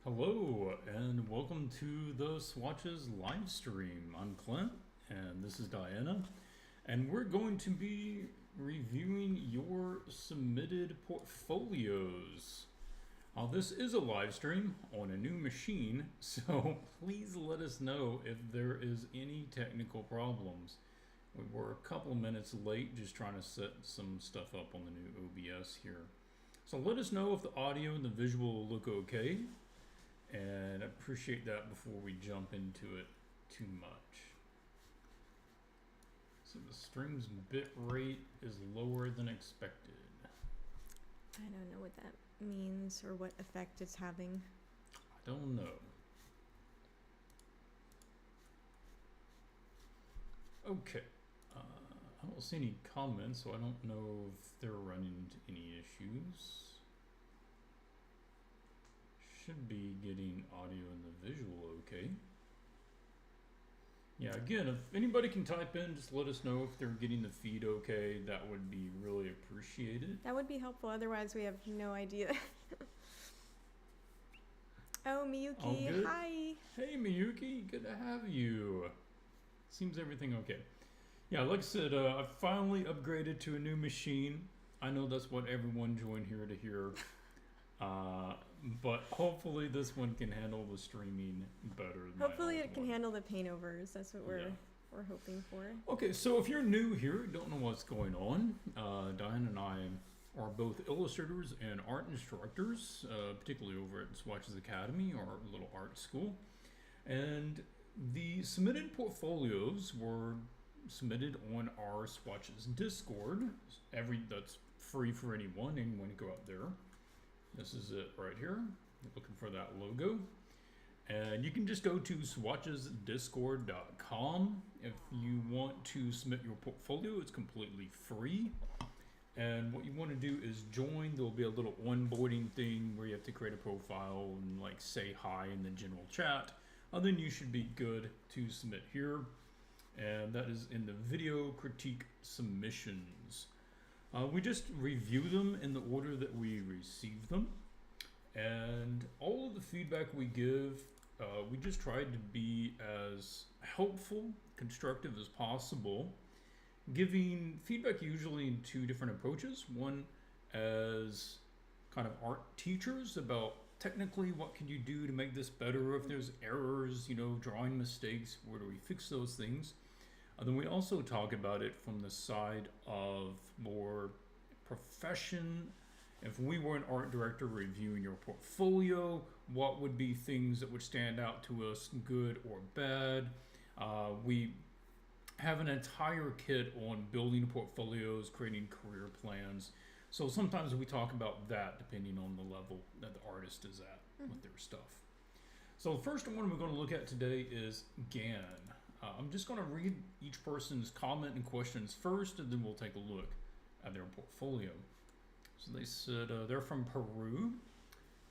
Hello and welcome to the Swatches live stream. I'm Clint and this is Diana, and we're going to be reviewing your submitted portfolios. This is a live stream on a new machine, so please let us know if there is any technical problems. We were a couple minutes late just trying to set some stuff up on the new OBS here. So let us know if the audio and the visual look okay. And I appreciate that before we jump into it too much. So the stream's bit rate is lower than expected. I don't know what that means or what effect it's having. I don't know. Okay. I don't see any comments, so I don't know if they're running into any issues. Should be getting audio and the visual okay. Yeah, again, if anybody can type in, just let us know if they're getting the feed okay. That would be really appreciated. That would be helpful, otherwise we have no idea. Oh, Miyuki, hi! Hey Miyuki, good to have you. Seems everything okay. Yeah, like I said, I finally upgraded to a new machine. I know that's what everyone joined here to hear. But hopefully this one can handle the streaming better than hopefully it can handle the paint-overs. That's what we're hoping for. Okay, so if you're new here, don't know what's going on, Diane and I are both illustrators and art instructors, particularly over at Swatches Academy, our little art school. And the submitted portfolios were submitted on our Swatches Discord. That's free for anyone can go out there. This is it right here. You're looking for that logo. And you can just go to swatchesdiscord.com. If you want to submit your portfolio, it's completely free. And what you want to do is join. There'll be a little onboarding thing where you have to create a profile and like say hi in the general chat. And then you should be good to submit here. And that is in the video critique submissions. We just review them in the order that we receive them, and all of the feedback we give, we just tried to be as helpful, constructive as possible, giving feedback usually in two different approaches. One as kind of art teachers about technically what can you do to make this better, if there's errors, drawing mistakes, where do we fix those things. Then we also talk about it from the side of more profession. If we were an art director reviewing your portfolio, what would be things that would stand out to us, good or bad? We have an entire kit on building portfolios, creating career plans. So sometimes we talk about that depending on the level that the artist is at with their stuff. So the first one we're going to look at today is GAN. I'm just going to read each person's comment and questions first, and then we'll take a look at their portfolio. So they said they're from Peru,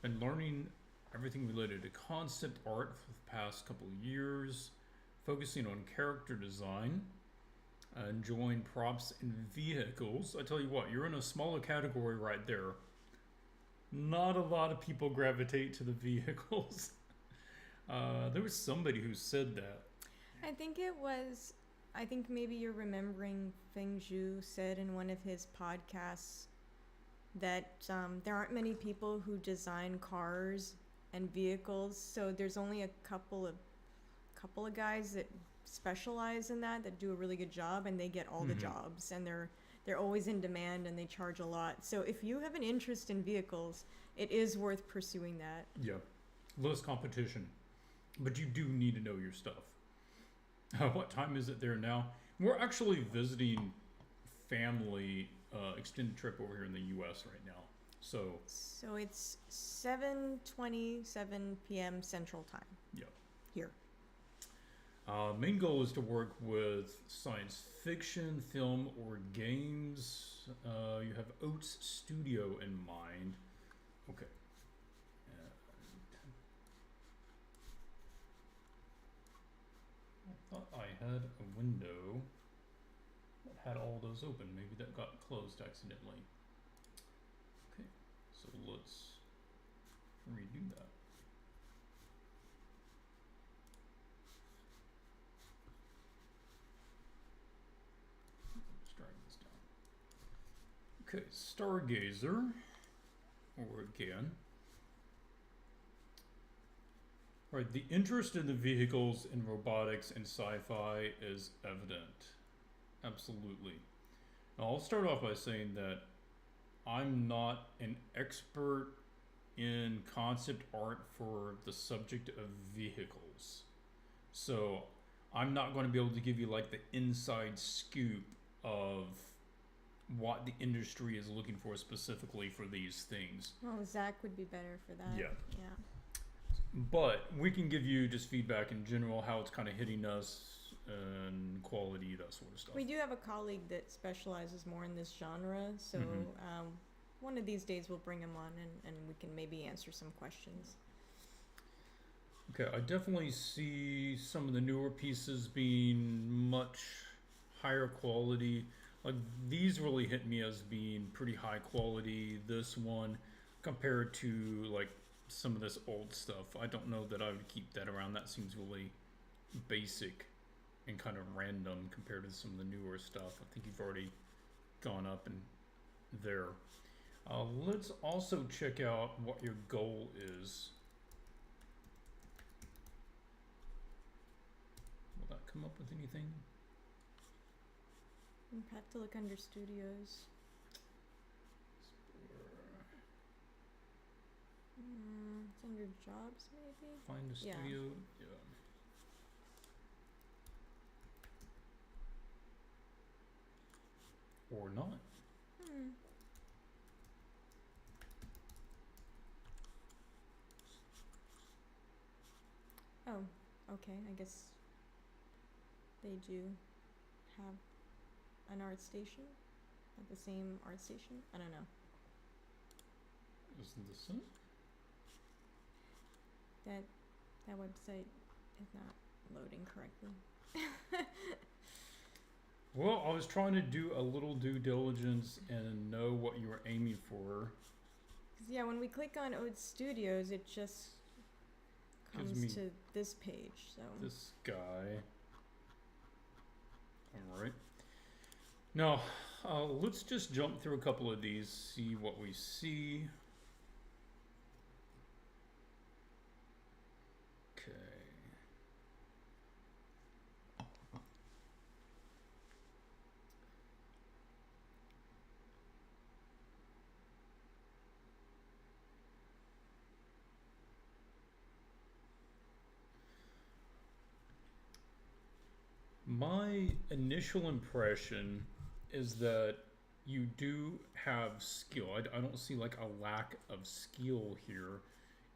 been learning everything related to concept art for the past couple of years, focusing on character design, enjoying props and vehicles. I tell you what, you're in a smaller category right there. Not a lot of people gravitate to the vehicles. There was somebody who said that. I think maybe you're remembering Feng Zhu said in one of his podcasts that there aren't many people who design cars and vehicles, so there's only a couple of guys that specialize in that do a really good job, and they get all the jobs, and they're always in demand and they charge a lot. So if you have an interest in vehicles, it is worth pursuing that. Yeah, less competition, but you do need to know your stuff. What time is it there now? We're actually visiting family, extended trip over here in the U.S. right now. So it's 7:27 p.m. Central Time. Yeah. Here. Main goal is to work with science fiction, film, or games. You have Oats Studio in mind. Okay. I thought I had a window that had all those open. Maybe that got closed accidentally. Okay, so let's redo that. Okay, Stargazer, or again. Right, the interest in the vehicles in robotics and sci-fi is evident. Absolutely. Now, I'll start off by saying that I'm not an expert in concept art for the subject of vehicles. So I'm not going to be able to give you like the inside scoop of what the industry is looking for specifically for these things. Well, Zach would be better for that. Yeah. Yeah. But we can give you just feedback in general, how it's kind of hitting us and quality, that sort of stuff. We do have a colleague that specializes more in this genre, so one of these days we'll bring him on and we can maybe answer some questions. Okay, I definitely see some of the newer pieces being much higher quality. Like, these really hit me as being pretty high quality. This one, compared to like some of this old stuff, I don't know that I would keep that around. That seems really basic and kind of random compared to some of the newer stuff. I think you've already gone up in there. Let's also check out what your goal is. Will that come up with anything? You have to look under studios. It's under jobs, maybe? Find a studio. Yeah. Or not. Oh, okay. I guess they do have an art station at the same art station. I don't know. Isn't this it? That website is not loading correctly. Well, I was trying to do a little due diligence and know what you were aiming for. 'Cause yeah, when we click on Ode Studios, it just Gives comes me to this page. So this guy. Alright. Now, let's just jump through a couple of these, see what we see. Okay. My initial impression is that you do have skill. I don't see like a lack of skill here.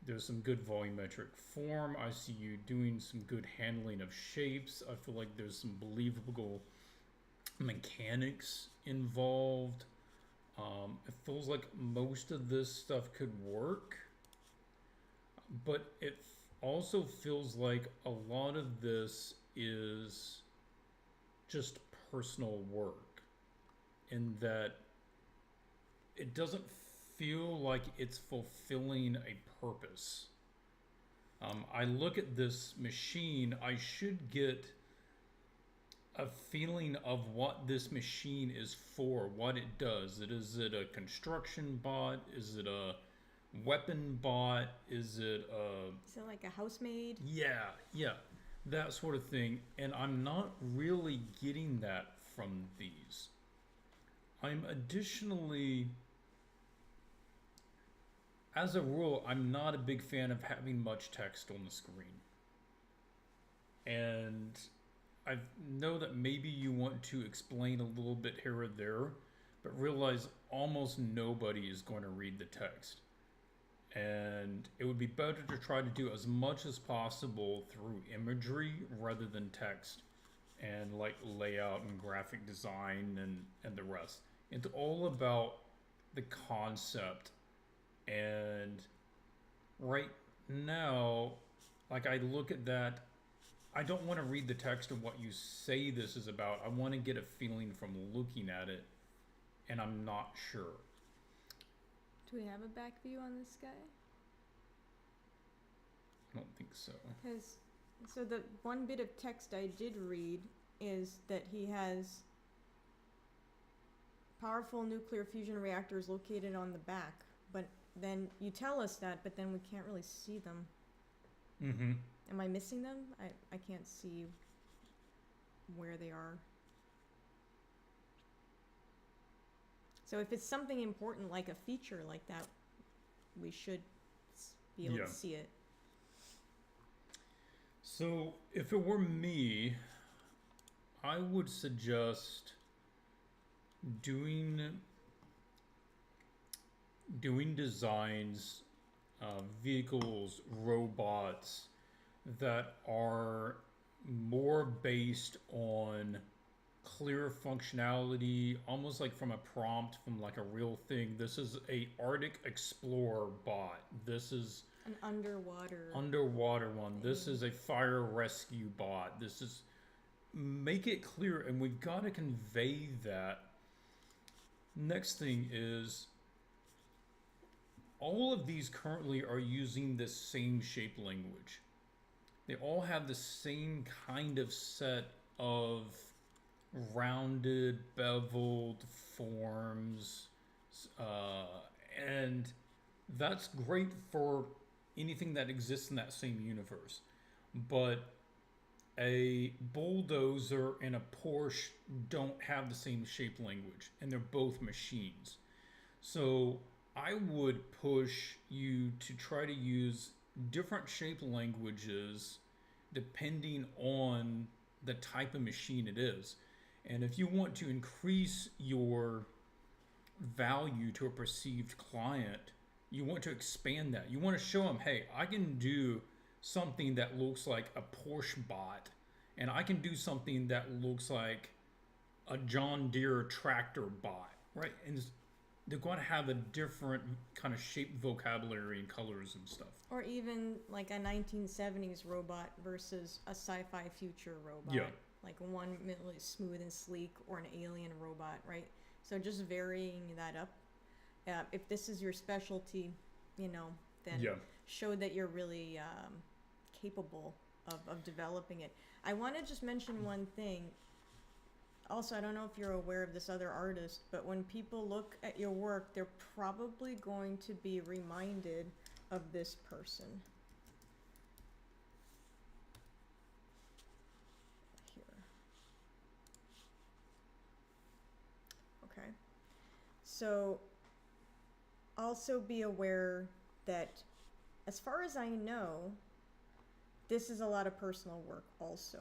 There's some good volumetric form. I see you doing some good handling of shapes. I feel like there's some believable mechanics involved. It feels like most of this stuff could work, but it also feels like a lot of this is just personal work, in that it doesn't feel like it's fulfilling a purpose. I look at this machine, I should get a feeling of what this machine is for, what it does. Is it a construction bot? Is it a weapon bot? Is it like a housemaid? Yeah, that sort of thing. And I'm not really getting that from these. I'm additionally, as a rule, I'm not a big fan of having much text on the screen. And I know that maybe you want to explain a little bit here or there, but realize almost nobody is going to read the text. And it would be better to try to do as much as possible through imagery rather than text and like layout and graphic design and the rest. It's all about the concept. And right now, like, I look at that, I don't want to read the text of what you say this is about. I want to get a feeling from looking at it, and I'm not sure. Do we have a back view on this guy? I don't think so. So the one bit of text I did read is that he has powerful nuclear fusion reactors located on the back. But then you tell us that, but then we can't really see them. Mm-hmm. Am I missing them? I can't see where they are. So if it's something important like a feature like that, we should be able to see it. So if it were me, I would suggest doing designs, vehicles, robots that are more based on clear functionality, almost like from a prompt from like a real thing. This is a Arctic Explorer bot. This is an underwater one. thing. This is a fire rescue bot. This is, make it clear, and we've got to convey that. Next thing is, all of these currently are using the same shape language. They all have the same kind of set of rounded, beveled forms, and that's great for anything that exists in that same universe. But a bulldozer and a Porsche don't have the same shape language, and they're both machines. So I would push you to try to use different shape languages depending on the type of machine it is. And if you want to increase your value to a perceived client, you want to expand that. You want to show them, hey, I can do something that looks like a Porsche bot, and I can do something that looks like a John Deere tractor bot, right? And they're going to have a different kind of shape vocabulary and colors and stuff. Or even like a 1970s robot versus a sci-fi future robot. Yeah. Like one really smooth and sleek, or an alien robot, right? So just varying that up. If this is your specialty, then show that you're really capable of developing it. I want to just mention one thing. Also, I don't know if you're aware of this other artist, but when people look at your work, they're probably going to be reminded of this person. Here. Okay. So, also be aware that, as far as I know, this is a lot of personal work also.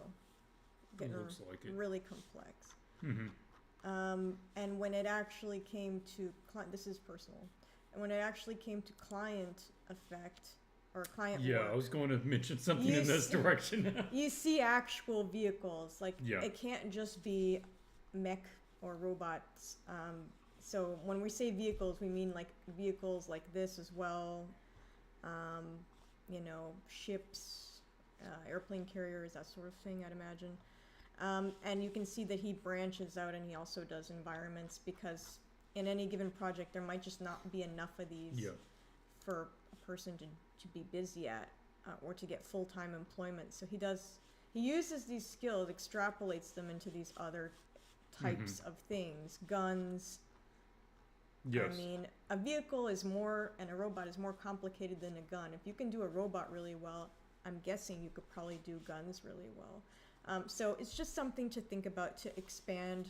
It looks like it. Really complex. Mm-hmm. And when it actually came to this is personal. And when it actually came to client effect or client work, I was going to mention something in this direction. You see actual vehicles, like Yeah. It can't just be mech or robots. So when we say vehicles, we mean like vehicles like this as well. Ships, airplane carriers, that sort of thing, I'd imagine. And you can see that he branches out, and he also does environments, because in any given project there might just not be enough of these for a person to be busy at, or to get full-time employment. So he uses these skills, extrapolates them into these other types of things. Guns. Yes. I mean, a vehicle is more, and a robot is more complicated than a gun. If you can do a robot really well, I'm guessing you could probably do guns really well. So it's just something to think about, to expand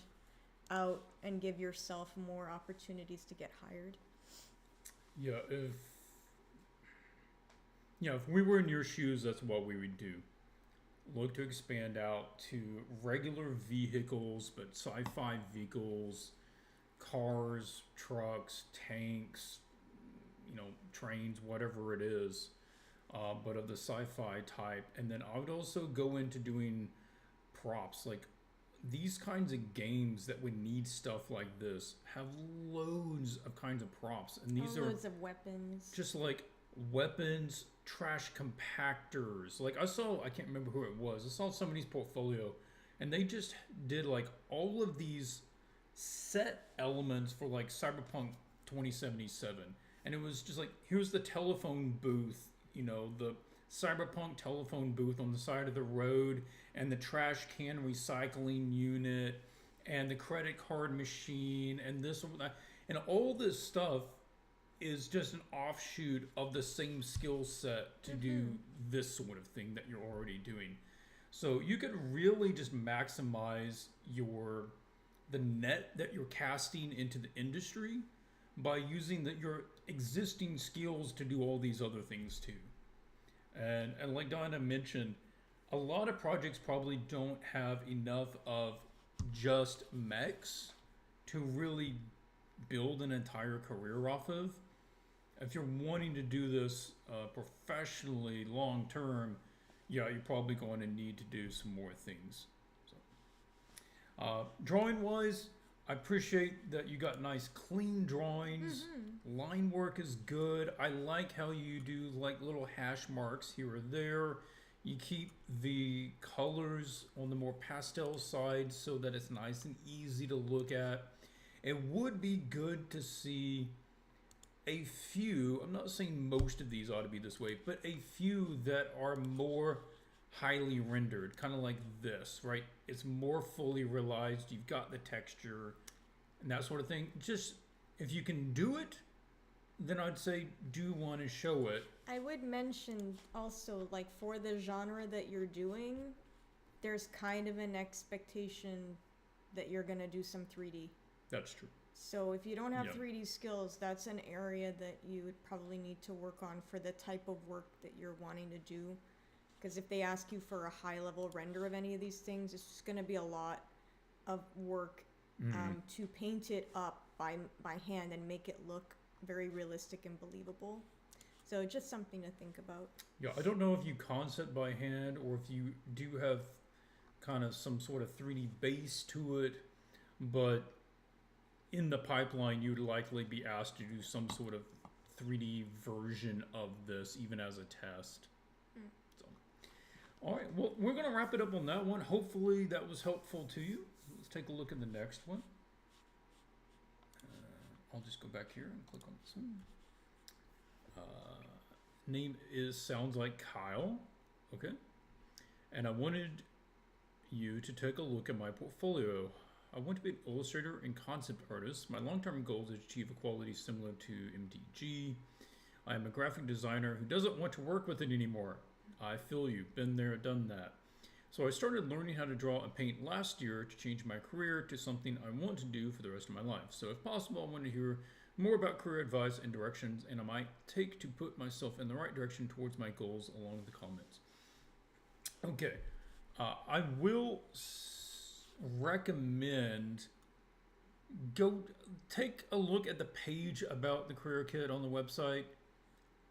out and give yourself more opportunities to get hired. Yeah, if we were in your shoes, that's what we would do. Look to expand out to regular vehicles, but sci-fi vehicles, cars, trucks, tanks, trains, whatever it is, but of the sci-fi type. And then I would also go into doing props. Like, these kinds of games that would need stuff like this have loads of kinds of props, and these are loads of weapons. Just like weapons, trash compactors. Like, I can't remember who it was. I saw somebody's portfolio, and they just did like all of these set elements for like Cyberpunk 2077, and it was just like, here's the telephone booth, the Cyberpunk telephone booth on the side of the road, and the trash can recycling unit, and the credit card machine and this and that. And all this stuff is just an offshoot of the same skill set to do this sort of thing that you're already doing. So you could really just maximize the net that you're casting into the industry by using your existing skills to do all these other things too. And like Donna mentioned, a lot of projects probably don't have enough of just mechs to really build an entire career off of. If you're wanting to do this professionally long term, yeah, you're probably going to need to do some more things. So, drawing wise, I appreciate that you got nice clean drawings. Line work is good. I like how you do like little hash marks here or there. You keep the colors on the more pastel side so that it's nice and easy to look at. It would be good to see a few, I'm not saying most of these ought to be this way, but a few that are more highly rendered, kind of like this, right? It's more fully realized, you've got the texture and that sort of thing. Just, if you can do it, then I'd say do one and show it. I would mention also, like, for the genre that you're doing, there's kind of an expectation that you're going to do some 3D. That's true. So if you don't have 3D skills, that's an area that you would probably need to work on for the type of work that you're wanting to do. Because if they ask you for a high-level render of any of these things, it's just going to be a lot of work to paint it up by hand and make it look very realistic and believable. So just something to think about. Yeah, I don't know if you concept by hand or if you do have kind of some sort of 3D base to it, but in the pipeline, you'd likely be asked to do some sort of 3D version of this, even as a test. So, all right, well, we're going to wrap it up on that one. Hopefully that was helpful to you. Let's take a look at the next one. I'll just go back here and click on this one. Name sounds like Kyle. Okay. And I wanted you to take a look at my portfolio. I want to be an illustrator and concept artist. My long-term goal is to achieve a quality similar to MTG. I am a graphic designer who doesn't want to work with it anymore. I feel you. Been there, done that. So I started learning how to draw and paint last year to change my career to something I want to do for the rest of my life. So if possible, I want to hear more about career advice and directions and I might take to put myself in the right direction towards my goals along the comments. Okay. I will recommend go take a look at the page about the career kit on the website.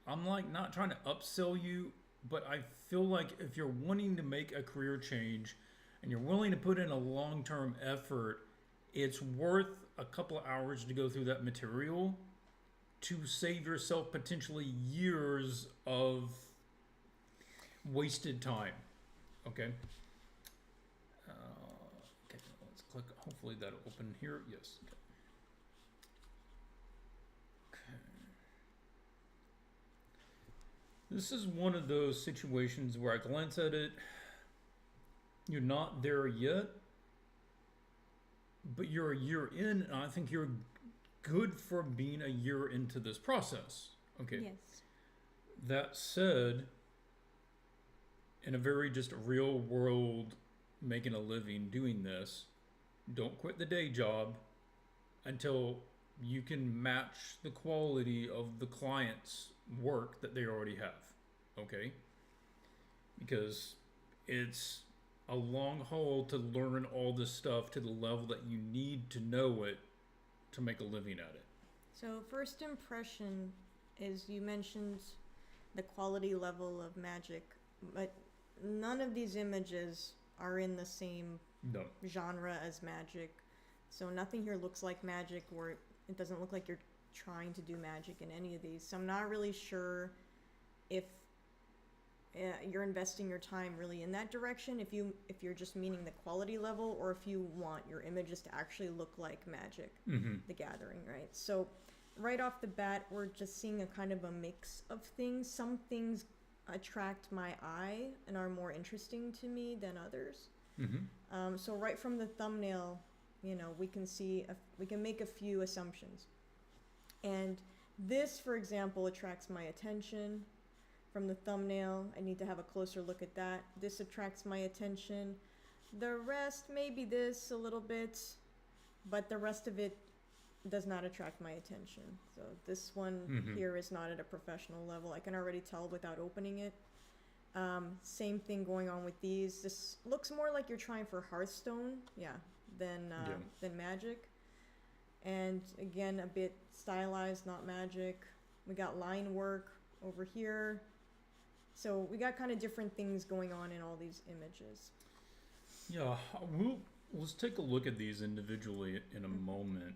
I'm like not trying to upsell you, but I feel like if you're wanting to make a career change and you're willing to put in a long-term effort, it's worth a couple of hours to go through that material to save yourself potentially years of wasted time. Okay. Okay, let's click. Hopefully that'll open here. Yes. Okay. This is one of those situations where I glance at it. You're not there yet, but you're a year in, and I think you're good for being a year into this process. Okay. Yes. That said, in a very just real world, making a living doing this, don't quit the day job until you can match the quality of the client's work that they already have. Okay? Because it's a long haul to learn all this stuff to the level that you need to know it to make a living at it. So first impression is you mentioned the quality level of magic, but none of these images are in the same genre as magic. So nothing here looks like magic, or it doesn't look like you're trying to do magic in any of these. So I'm not really sure if you're investing your time really in that direction, if you're just meaning the quality level, or if you want your images to actually look like Magic, the Gathering, right? So right off the bat, we're just seeing a kind of a mix of things. Some things attract my eye and are more interesting to me than others. So right from the thumbnail, we can we can make a few assumptions. And this, for example, attracts my attention from the thumbnail. I need to have a closer look at that. This attracts my attention. The rest, maybe this a little bit, but the rest of it does not attract my attention. So this one here is not at a professional level. I can already tell without opening it. Same thing going on with these. This looks more like you're trying for Hearthstone, than Magic. And again, a bit stylized, not Magic. We got line work over here. So we got kind of different things going on in all these images. Yeah, let's take a look at these individually in a moment.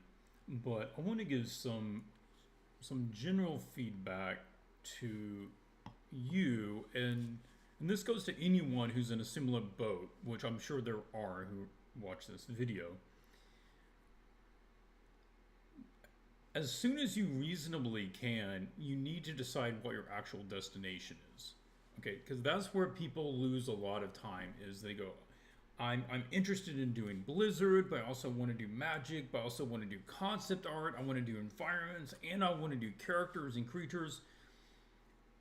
But I want to give some general feedback to you, and this goes to anyone who's in a similar boat, which I'm sure there are who watch this video. As soon as you reasonably can, you need to decide what your actual destination is. Okay, because that's where people lose a lot of time, is they go, I'm interested in doing Blizzard, but I also want to do Magic, but I also want to do concept art, I want to do environments, and I want to do characters and creatures.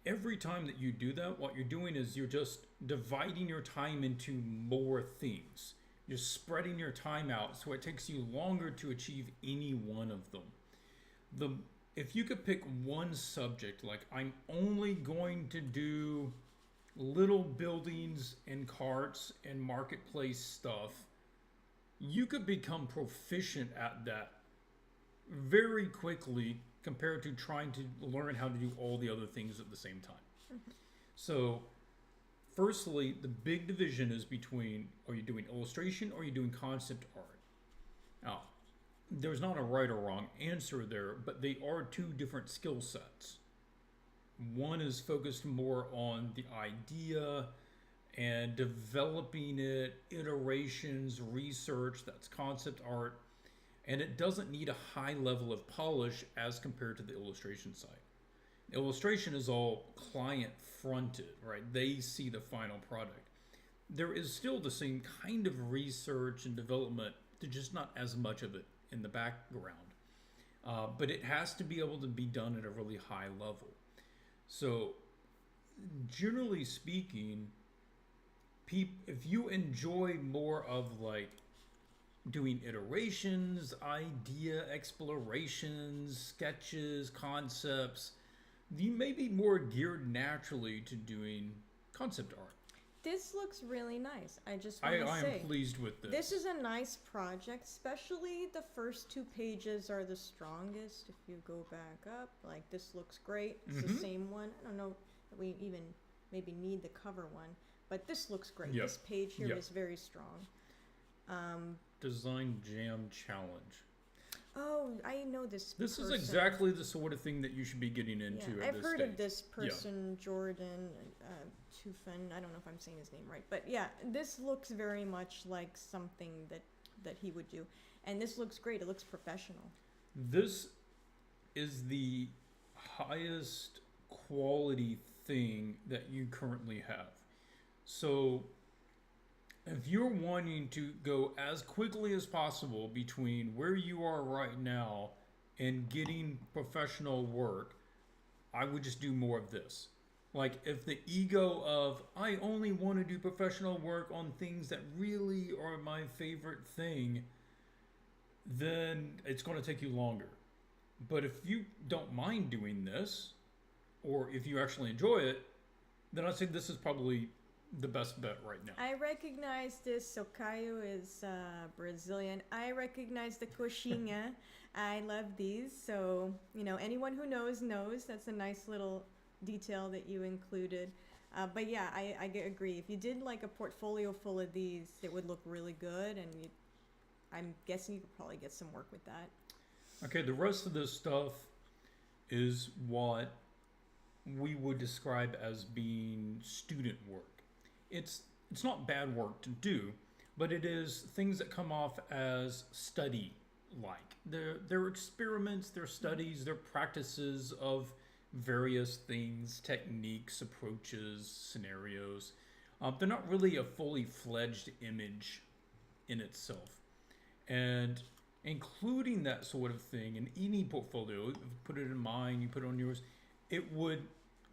Every time that you do that, what you're doing is you're just dividing your time into more things. You're spreading your time out, so it takes you longer to achieve any one of them. If you could pick one subject, like I'm only going to do little buildings and carts and marketplace stuff, you could become proficient at that very quickly compared to trying to learn how to do all the other things at the same time. So firstly, the big division is between, are you doing illustration or are you doing concept art? Now, there's not a right or wrong answer there, but they are two different skill sets. One is focused more on the idea and developing it, iterations, research, that's concept art, and it doesn't need a high level of polish as compared to the illustration side. Illustration is all client fronted, right? They see the final product. There is still the same kind of research and development, there's just not as much of it in the background. But it has to be able to be done at a really high level. So, generally speaking, if you enjoy more of like doing iterations, idea explorations, sketches, concepts, you may be more geared naturally to doing concept art. This looks really nice. I just want to say, I am pleased with this. This is a nice project, especially the first 2 pages are the strongest. If you go back up, like this looks great. It's the same one. I don't know that we even maybe need the cover one, but this looks great. Yep. This page here is very strong. Design Jam Challenge. Oh, I know this This person. is exactly the sort of thing that you should be getting into at I've this heard stage. of this person, Jordan Tufan. I don't know if I'm saying his name right, but yeah, this looks very much like something that he would do, and this looks great. It looks professional. This is the highest quality thing that you currently have. So if you're wanting to go as quickly as possible between where you are right now and getting professional work, I would just do more of this. Like, if the ego of, I only want to do professional work on things that really are my favorite thing, then it's going to take you longer. But if you don't mind doing this, or if you actually enjoy it, then I'd say this is probably the best bet right now. I recognize this. So Caio is Brazilian. I recognize the coxinha. I love these. So, anyone who knows. That's a nice little detail that you included. But yeah, I agree. If you did like a portfolio full of these, it would look really good. And I'm guessing you could probably get some work with that. Okay, the rest of this stuff is what we would describe as being student work. It's not bad work to do, but it is things that come off as study-like. They're experiments, they're studies, they're practices of various things, techniques, approaches, scenarios. They're not really a fully fledged image in itself. And including that sort of thing in any portfolio, if you put it in mine, you put it on yours, it would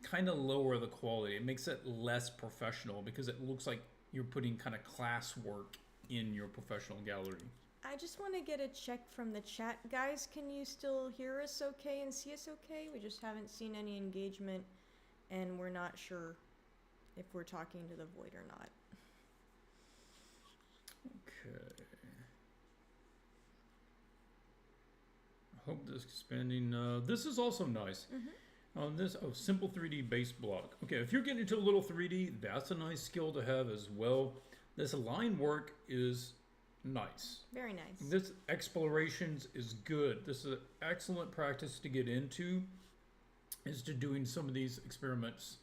kind of lower the quality. It makes it less professional because it looks like you're putting kind of class work in your professional gallery. I just want to get a check from the chat. Guys, can you still hear us okay and see us okay? We just haven't seen any engagement, and we're not sure if we're talking to the void or not. Okay. I hope this expanding. This is also nice. Simple 3D base block. Okay, if you're getting into a little 3D, that's a nice skill to have as well. This line work is nice. Very nice. This explorations is good. This is an excellent practice to get into, is to doing some of these experiments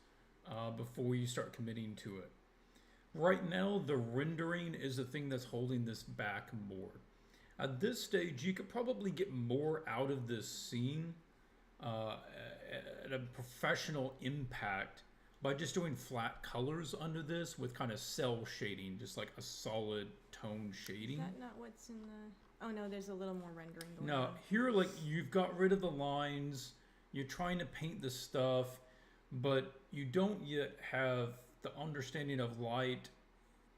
before you start committing to it. Right now, the rendering is the thing that's holding this back more. At this stage, you could probably get more out of this scene at a professional impact by just doing flat colors under this with kind of cell shading, just like a solid tone shading. Is that not what's in the... Oh no, there's a little more rendering going on. Now, here, like, you've got rid of the lines, you're trying to paint the stuff, but you don't yet have the understanding of light,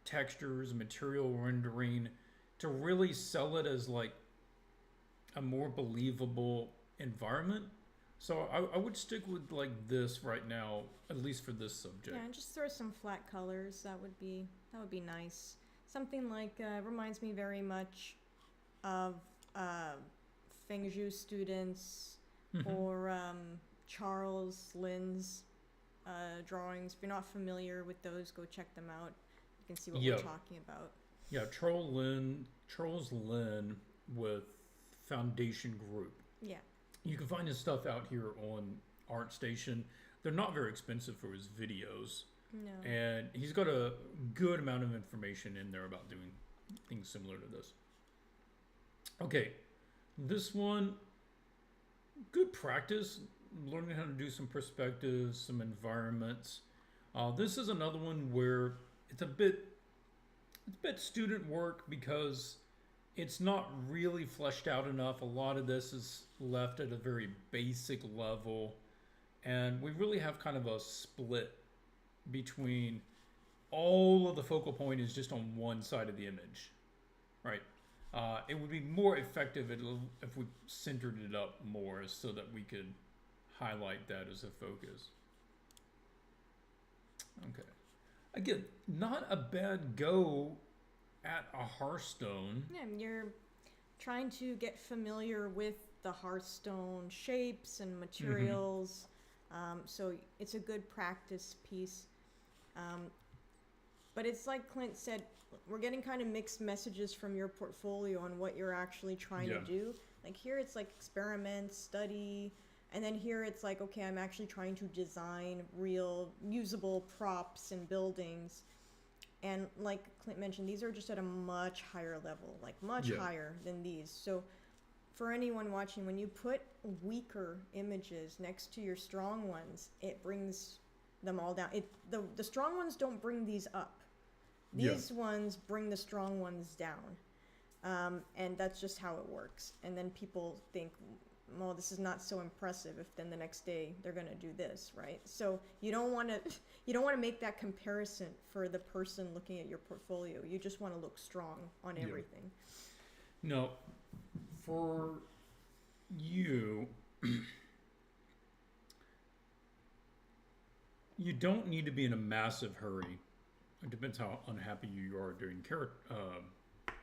textures, material rendering to really sell it as like a more believable environment. So I would stick with like this right now, at least for this subject. Yeah, and just throw some flat colors. That would be nice. Something like reminds me very much of Feng Shui students or Charles Lin's drawings. If you're not familiar with those, go check them out. You can see what we're talking about. Yeah, Charles Lin with Foundation Group. Yeah. You can find his stuff out here on ArtStation. They're not very expensive for his videos. No. And he's got a good amount of information in there about doing things similar to this. Okay, this one, good practice, learning how to do some perspectives, some environments. This is another one where it's a bit student work because it's not really fleshed out enough. A lot of this is left at a very basic level, and we really have kind of a split between all of the focal point is just on one side of the image, right? It would be more effective if we centered it up more so that we could highlight that as a focus. Okay. Again, not a bad go at a Hearthstone. Yeah, you're trying to get familiar with the Hearthstone shapes and materials. So it's a good practice piece. But it's like Clint said, we're getting kind of mixed messages from your portfolio on what you're actually trying to do. Like here it's like experiment, study, and then here it's like, okay, I'm actually trying to design real usable props and buildings. And like Clint mentioned, these are just at a much higher level, like much higher than these. So for anyone watching, when you put weaker images next to your strong ones, it brings them all down. The strong ones don't bring these up. These ones bring the strong ones down. And that's just how it works. And then people think, well, this is not so impressive if then the next day they're going to do this, right? So you don't want to make that comparison for the person looking at your portfolio. You just want to look strong on everything. No, for you, you don't need to be in a massive hurry. It depends how unhappy you are doing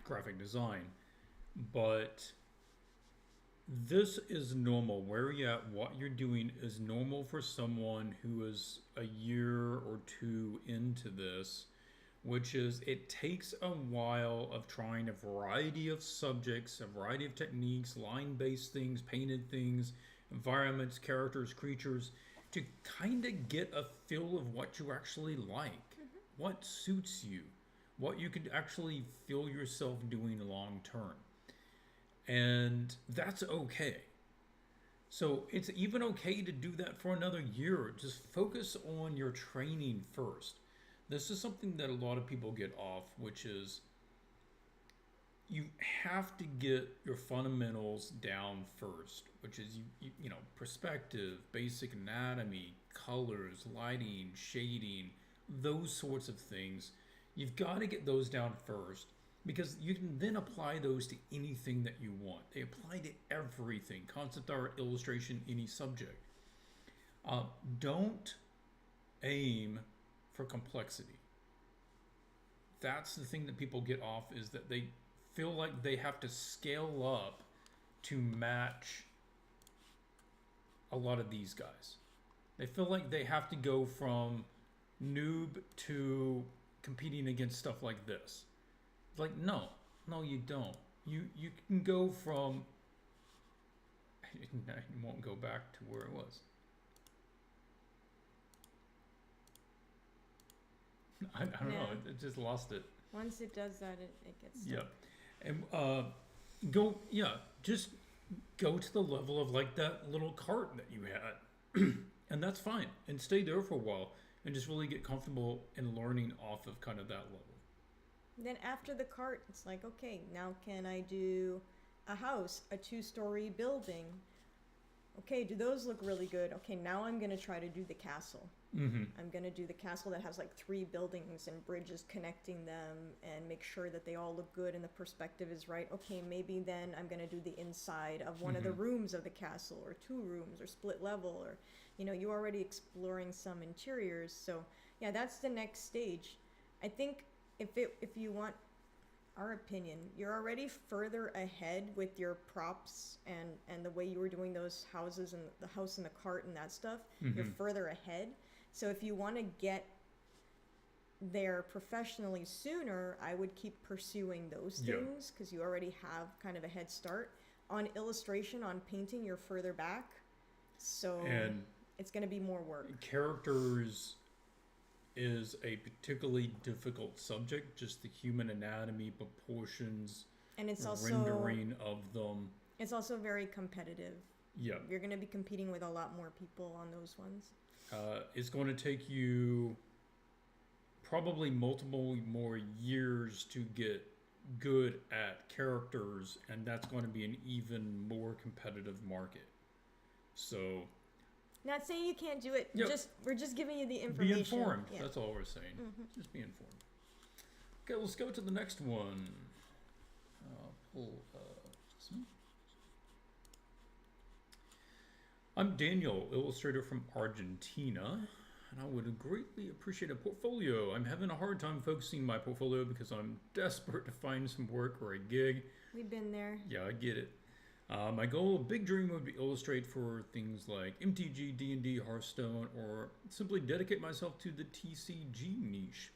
graphic design, but this is normal. Where you're at, what you're doing is normal for someone who is a year or two into this, which is it takes a while of trying a variety of subjects, a variety of techniques, line-based things, painted things, environments, characters, creatures, to kind of get a feel of what you actually like, what suits you, what you could actually feel yourself doing long term. And that's okay. So it's even okay to do that for another year. Just focus on your training first. This is something that a lot of people get off, which is you have to get your fundamentals down first, which is you know, perspective, basic anatomy, colors, lighting, shading, those sorts of things. You've got to get those down first because you can then apply those to anything that you want. They apply to everything, concept art, illustration, any subject. Don't aim for complexity. That's the thing that people get off, is that they feel like they have to scale up to match a lot of these guys. They feel like they have to go from noob to competing against stuff like this. Like, no, you don't. You can go from. I won't go back to where it was. I don't know. It just lost it. Once it does that, it gets stuck. Yeah, and just go to the level of like that little cart that you had, and that's fine. And stay there for a while, and just really get comfortable in learning off of kind of that level. Then after the cart, it's like, okay, now can I do a house, a 2-story building? Okay, do those look really good? Okay, now I'm gonna try to do the castle. Mm-hmm. I'm gonna do the castle that has like 3 buildings and bridges connecting them, and make sure that they all look good and the perspective is right. Okay, maybe then I'm gonna do the inside of one of the rooms of the castle, or 2 rooms, or split level, or you're already exploring some interiors. So yeah, that's the next stage. I think if you want our opinion, you're already further ahead with your props and the way you were doing those houses and the house and the cart and that stuff. You're further ahead. So if you want to get there professionally sooner, I would keep pursuing those things, because you already have kind of a head start. On illustration, on painting, you're further back. So and it's going to be more work. Characters is a particularly difficult subject, just the human anatomy, proportions, and it's also rendering of them. It's also very competitive. Yeah. You're going to be competing with a lot more people on those ones. It's going to take you probably multiple more years to get good at characters, and that's going to be an even more competitive market. So, not saying you can't do it. Yep. We're just giving you the information. Be informed. Yeah. That's all we're saying. Just be informed. Okay, let's go to the next one. I'm Daniel, illustrator from Argentina, and I would greatly appreciate a portfolio. I'm having a hard time focusing my portfolio because I'm desperate to find some work or a gig. We've been there. Yeah, I get it. My goal, a big dream, would be illustrate for things like MTG, D&D, Hearthstone, or simply dedicate myself to the TCG niche.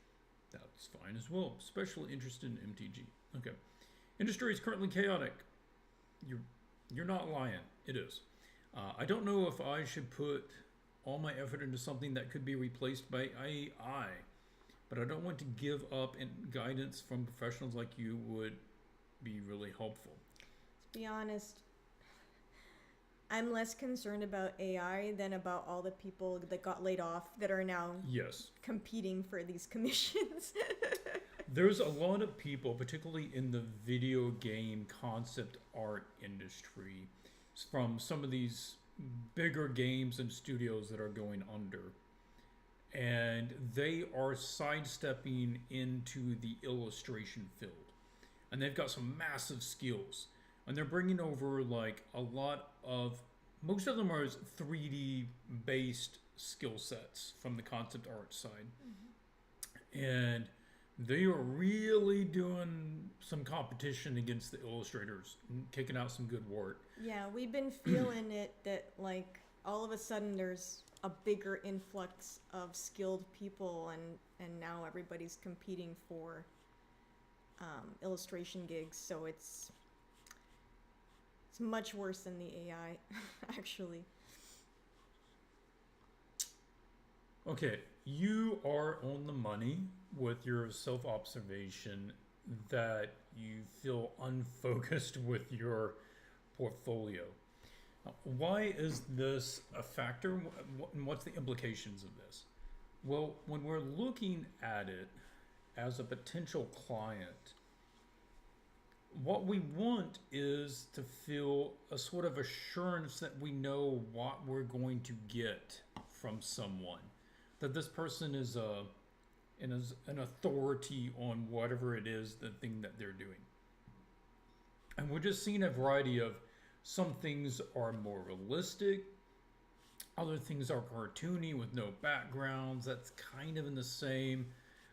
That's fine as well. Especially interested in MTG. Okay. Industry is currently chaotic. You're not lying. It is. I don't know if I should put all my effort into something that could be replaced by AI, but I don't want to give up, and guidance from professionals like you would be really helpful. To be honest, I'm less concerned about AI than about all the people that got laid off that are now competing for these commissions. There's a lot of people, particularly in the video game concept art industry, from some of these bigger games and studios that are going under. And they are sidestepping into the illustration field. And they've got some massive skills. And they're bringing over like a lot of, most of them are 3D based skill sets from the concept art side. And they are really doing some competition against the illustrators and kicking out some good work. Yeah, we've been feeling it that like all of a sudden there's a bigger influx of skilled people, and now everybody's competing for illustration gigs. So it's much worse than the AI, actually. Okay, you are on the money with your self-observation that you feel unfocused with your portfolio. Why is this a factor, and what's the implications of this? Well, when we're looking at it as a potential client, what we want is to feel a sort of assurance that we know what we're going to get from someone. That this person is an authority on whatever it is, the thing that they're doing. And we're just seeing a variety of some things are more realistic, other things are cartoony with no backgrounds. That's kind of in the same.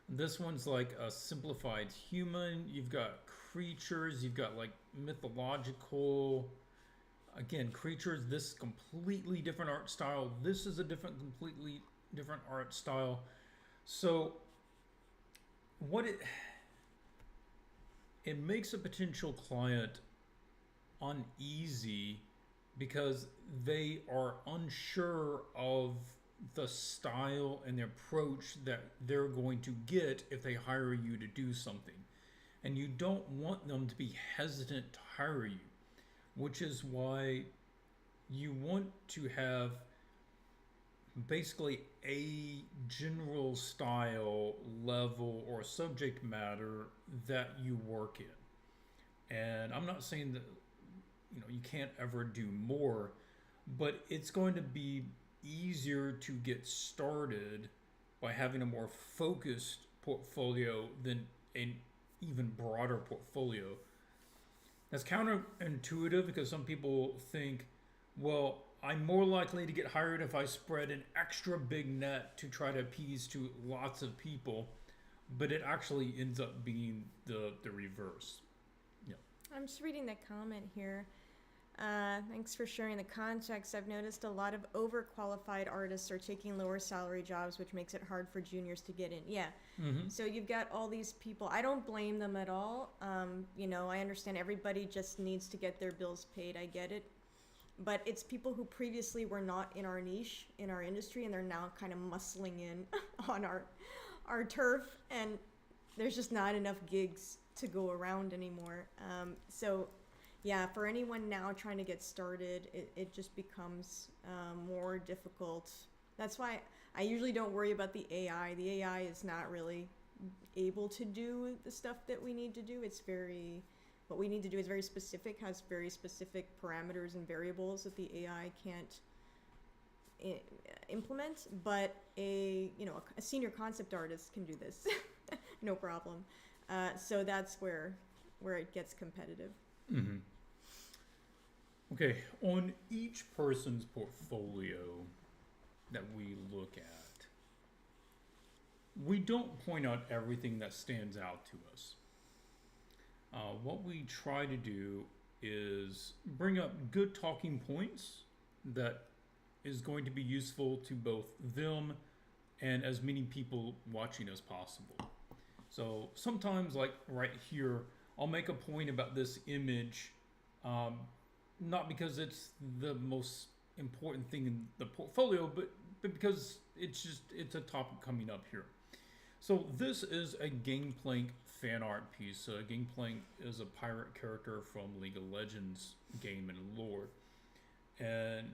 This one's like a simplified human. You've got creatures, you've got like mythological, again, creatures. This completely different art style. This is a completely different art style. So what it makes a potential client uneasy because they are unsure of the style and the approach that they're going to get if they hire you to do something. And you don't want them to be hesitant to hire you, which is why you want to have basically a general style, level, or subject matter that you work in. And I'm not saying that you can't ever do more, but it's going to be easier to get started by having a more focused portfolio than an even broader portfolio. That's counterintuitive because some people think, well, I'm more likely to get hired if I spread an extra big net to try to appease to lots of people, but it actually ends up being the reverse. Yeah. I'm just reading the comment here. Thanks for sharing the context. I've noticed a lot of overqualified artists are taking lower salary jobs, which makes it hard for juniors to get in. Yeah. Mm-hmm. So you've got all these people. I don't blame them at all. I understand everybody just needs to get their bills paid. I get it. But it's people who previously were not in our niche, in our industry, and they're now kind of muscling in on our turf, and there's just not enough gigs to go around anymore. Yeah, for anyone now trying to get started, it just becomes more difficult. That's why I usually don't worry about the AI. The AI is not really able to do the stuff that we need to do. What we need to do is very specific, has very specific parameters and variables that the AI can't implement. But a senior concept artist can do this, no problem. So that's where it gets competitive. Mm-hmm. Okay, on each person's portfolio that we look at, we don't point out everything that stands out to us. What we try to do is bring up good talking points that is going to be useful to both them and as many people watching as possible. So sometimes, like right here, I'll make a point about this image, not because it's the most important thing in the portfolio, but because it's a topic coming up here. So this is a Gangplank fan art piece. So Gangplank is a pirate character from League of Legends game and lore. And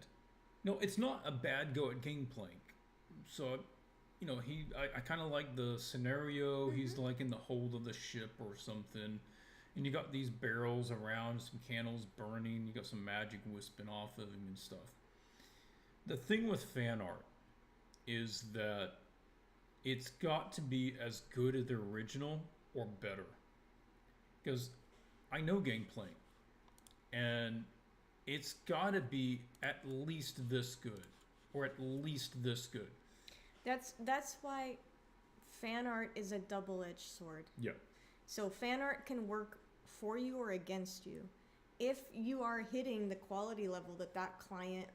no, it's not a bad go at Gangplank. So I kind of like the scenario. Mm-hmm. He's like in the hold of the ship or something. And you got these barrels around, some candles burning. You got some magic wisping off of him and stuff. The thing with fan art is that it's got to be as good as the original or better. Because I know Gangplank, and it's got to be at least this good, or at least this good. That's why fan art is a double-edged sword. Yeah. So fan art can work for you or against you. If you are hitting the quality level that client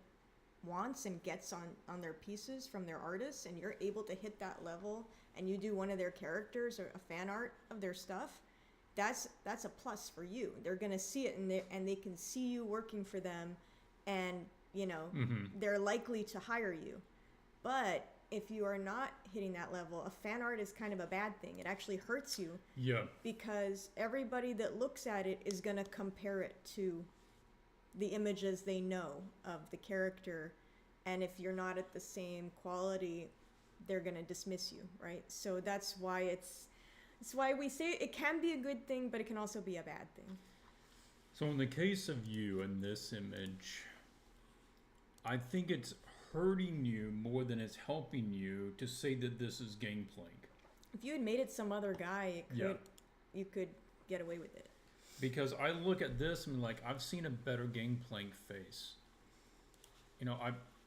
wants and gets on their pieces from their artists, and you're able to hit that level, and you do one of their characters or a fan art of their stuff, that's a plus for you. They're gonna see it, and they can see you working for them, and mm-hmm. they're likely to hire you. But if you are not hitting that level, a fan art is kind of a bad thing. It actually hurts you. Yeah. Because everybody that looks at it is going to compare it to the images they know of the character. And if you're not at the same quality, they're going to dismiss you, right? So that's why we say it can be a good thing, but it can also be a bad thing. So in the case of you in this image, I think it's hurting you more than it's helping you to say that this is Gangplank. If you had made it some other guy, you could get away with it. Because I look at this and like, I've seen a better Gangplank face. You know,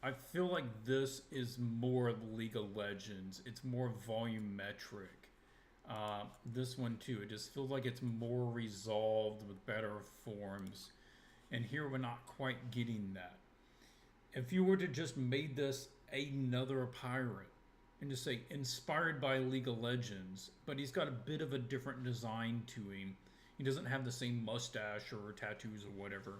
I feel like this is more League of Legends. It's more volumetric. This one too, it just feels like it's more resolved with better forms. And here we're not quite getting that. If you were to just made this another pirate and just say inspired by League of Legends, but he's got a bit of a different design to him. He doesn't have the same mustache or tattoos or whatever.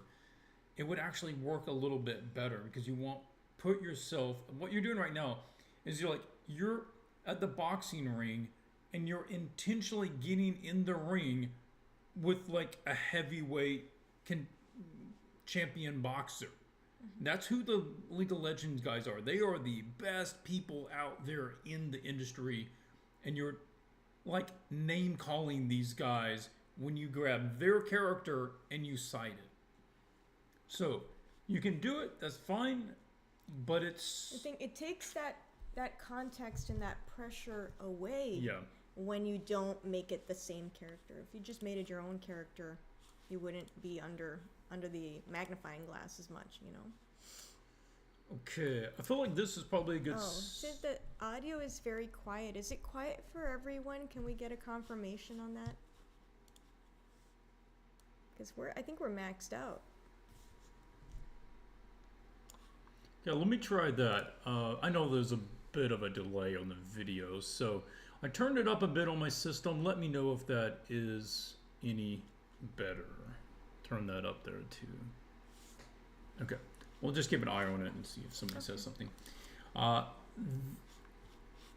It would actually work a little bit better because you won't put yourself. What you're doing right now is you're at the boxing ring and you're intentionally getting in the ring with like a heavyweight champion boxer. That's who the League of Legends guys are. They are the best people out there in the industry, and you're like name calling these guys when you grab their character and you cite it. So you can do it, that's fine, but it's... I think it takes that context and that pressure away Yeah. when you don't make it the same character. If you just made it your own character, you wouldn't be under the magnifying glass as much, you know? Okay, I feel like this is probably a good... Since the audio is very quiet. Is it quiet for everyone? Can we get a confirmation on that? Because I think we're maxed out. Yeah, let me try that. I know there's a bit of a delay on the video, so I turned it up a bit on my system. Let me know if that is any better. Turn that up there too. Okay, we'll just keep an eye on it and see if somebody says something.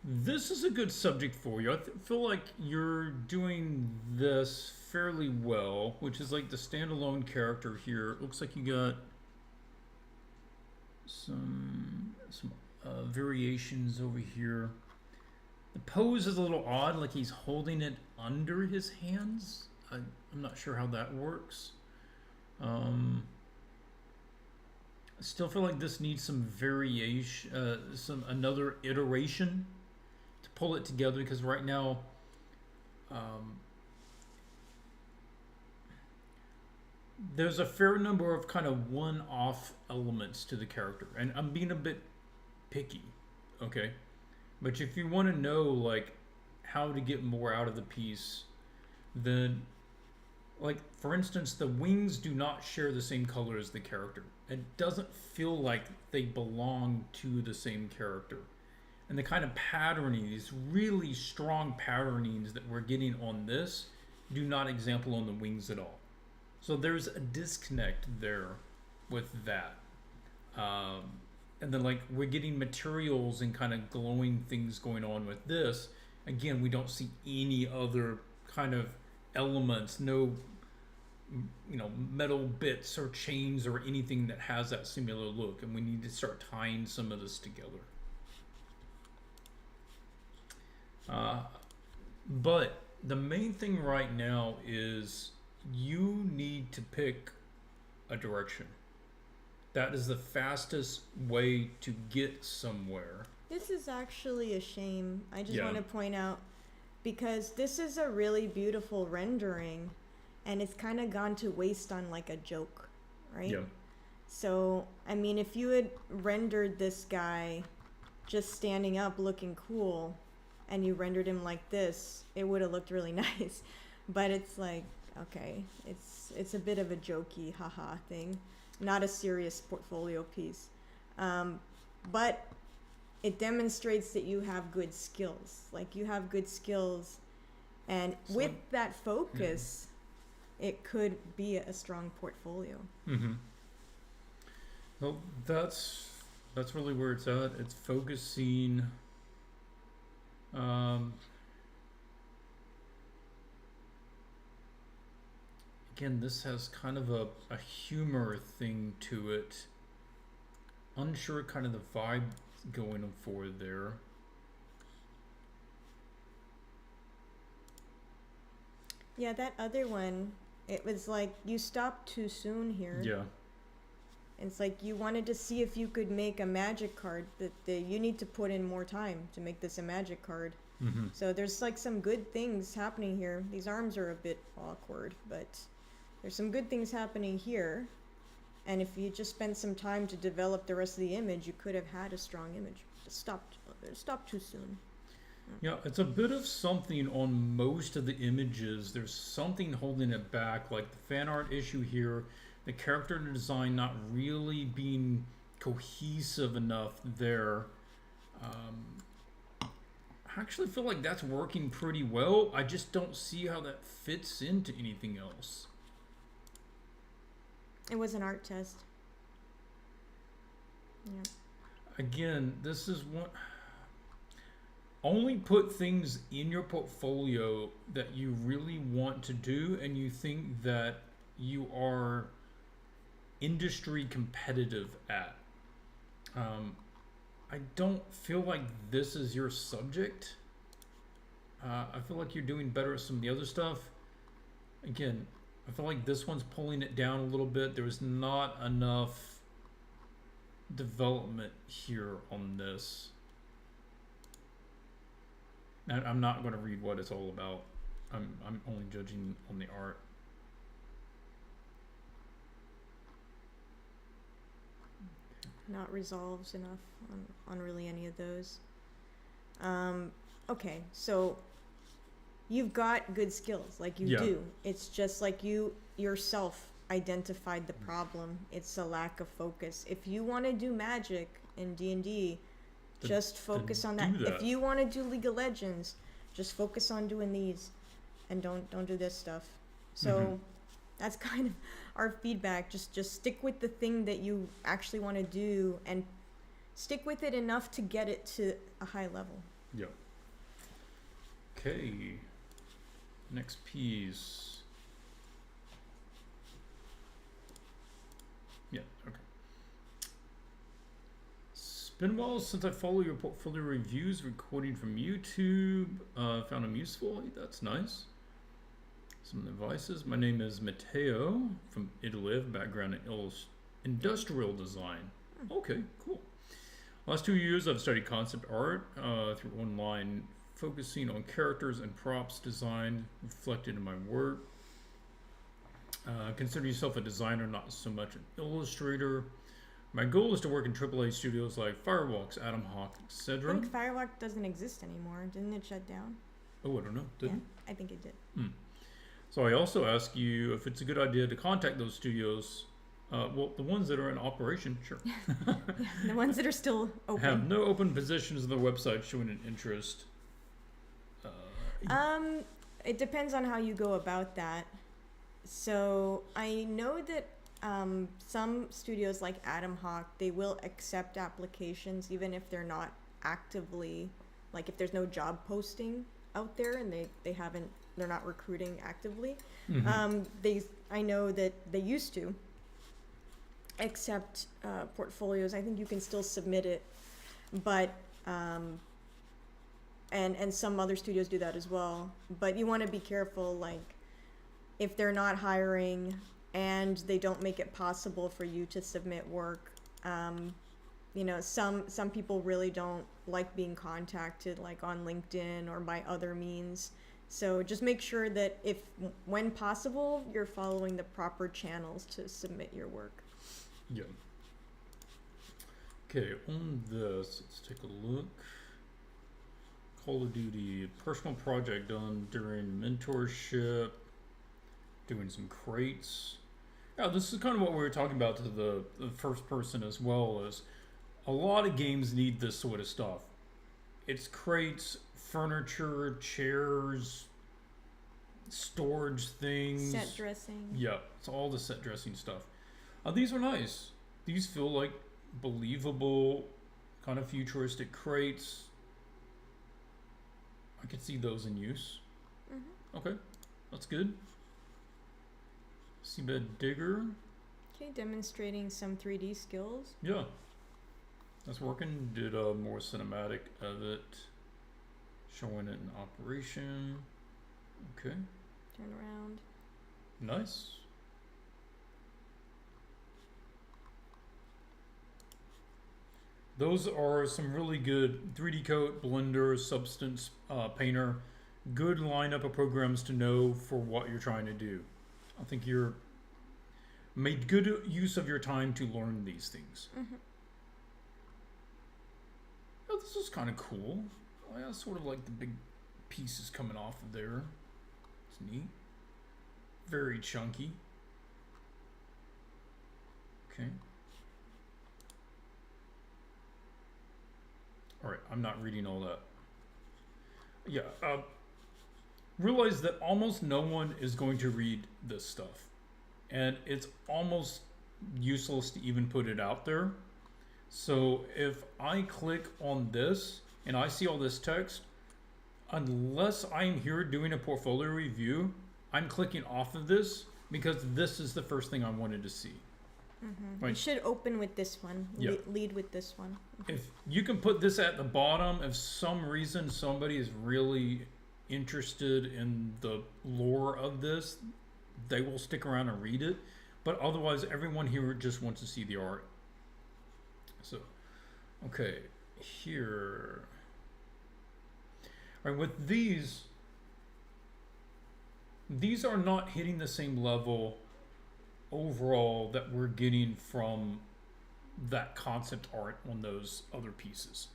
This is a good subject for you. I feel like you're doing this fairly well, which is like the standalone character here. It looks like you got some variations over here. The pose is a little odd, like he's holding it under his hands. I'm not sure how that works. I still feel like this needs some variation, another iteration to pull it together, because right now there's a fair number of kind of one-off elements to the character, and I'm being a bit picky, okay? But if you want to know like how to get more out of the piece, then like for instance, the wings do not share the same color as the character. It doesn't feel like they belong to the same character. And the kind of patterning, these really strong patternings that we're getting on this do not example on the wings at all. So there's a disconnect there with that. And then like we're getting materials and kind of glowing things going on with this. Again, we don't see any other kind of elements, no, you know, metal bits or chains or anything that has that similar look. And we need to start tying some of this together. But the main thing right now is you need to pick a direction. That is the fastest way to get somewhere. This is actually a shame. I just want to point out, because this is a really beautiful rendering, and it's kind of gone to waste on like a joke, right? Yeah. So, I mean, if you had rendered this guy just standing up looking cool, and you rendered him like this, it would have looked really nice. But it's like, okay, it's a bit of a jokey haha thing, not a serious portfolio piece. But it demonstrates that you have good skills. Like, you have good skills, and so with that focus, it could be a strong portfolio. Mm-hmm. Well, that's really where it's at. It's focusing. Again, this has kind of a humor thing to it. Unsure kind of the vibe going for there. Yeah, that other one, It was like you stopped too soon here. Yeah. It's like you wanted to see if you could make a magic card. That you need to put in more time to make this a magic card. Mm-hmm. So there's like some good things happening here. These arms are a bit awkward, but there's some good things happening here. And if you just spent some time to develop the rest of the image, you could have had a strong image. Just stopped too soon. Yeah, it's a bit of something on most of the images. There's something holding it back, like the fan art issue here, the character design not really being cohesive enough there. I actually feel like that's working pretty well. I just don't see how that fits into anything else. It was an art test. Yeah. Again, this is what... Only put things in your portfolio that you really want to do and you think that you are industry competitive at. I don't feel like this is your subject. I feel like you're doing better at some of the other stuff. Again, I feel like this one's pulling it down a little bit. There was not enough development here on this. And I'm not going to read what it's all about. I'm only judging on the art. Not resolves enough on really any of those. Okay, so you've got good skills, like you do. It's just like you yourself identified the problem. It's a lack of focus. If you want to do magic in D&D, just focus on that. If you want to do League of Legends, just focus on doing these, and don't do this stuff. So that's kind of our feedback. Just stick with the thing that you actually want to do, and stick with it enough to get it to a high level. Yeah. Okay. Next piece. Yeah. Okay. It's been a while since I follow your portfolio reviews, recording from YouTube. Found them useful. That's nice. Some advices. My name is Matteo from Italy. I have a background in industrial design. Okay, cool. Last 2 years I've studied concept art through online, focusing on characters and props design reflected in my work. Consider yourself a designer, not so much an illustrator. My goal is to work in AAA studios like Firewalks, Atom Hawk, I etc. think Firewalk doesn't exist anymore. Didn't it shut down? Oh, I don't know. Didn't? Yeah, I think it did. So I also ask you if it's a good idea to contact those studios. Well, the ones that are in operation, sure. Yeah, the ones that are still open. Have no open positions on their website showing an interest. It depends on how you go about that. So I know that some studios like Atom Hawk, they will accept applications even if they're not actively, like if there's no job posting out there and they're not recruiting actively. I know that they used to accept portfolios. I think you can still submit it, but and some other studios do that as well. But you want to be careful, like if they're not hiring and they don't make it possible for you to submit work. You know, some people really don't like being contacted, like on LinkedIn or by other means. So just make sure that when possible, you're following the proper channels to submit your work. Yeah. Okay, on this, let's take a look. Call of Duty, personal project done during mentorship, doing some crates. Yeah, this is kind of what we were talking about to the first person as well, as a lot of games need this sort of stuff. It's crates, furniture, chairs, storage things. Set dressing. Yeah, it's all the set dressing stuff. These are nice. These feel like believable, kind of futuristic crates. I could see those in use. Okay, that's good. Seabed digger. Okay, demonstrating some 3D skills. Yeah, that's working. Did a more cinematic of it, showing it in operation. Okay. Turn around. Nice. Those are some really good 3D Coat, Blender, Substance Painter. Good lineup of programs to know for what you're trying to do. I think you're made good use of your time to learn these things. Mm-hmm. Oh, this is kind of cool. I sort of like the big pieces coming off of there. It's neat. Very chunky. Okay. All right, I'm not reading all that. Yeah, realize that almost no one is going to read this stuff. And it's almost useless to even put it out there. So if I click on this and I see all this text, unless I'm here doing a portfolio review, I'm clicking off of this because this is the first thing I wanted to see. Mm-hmm. Right. You should open with this one. Yeah. Lead with this one. If you can put this at the bottom, if some reason somebody is really interested in the lore of this, they will stick around and read it. But otherwise, everyone here just wants to see the art. So, okay, here. All right, with these are not hitting the same level overall that we're getting from that concept art on those other pieces.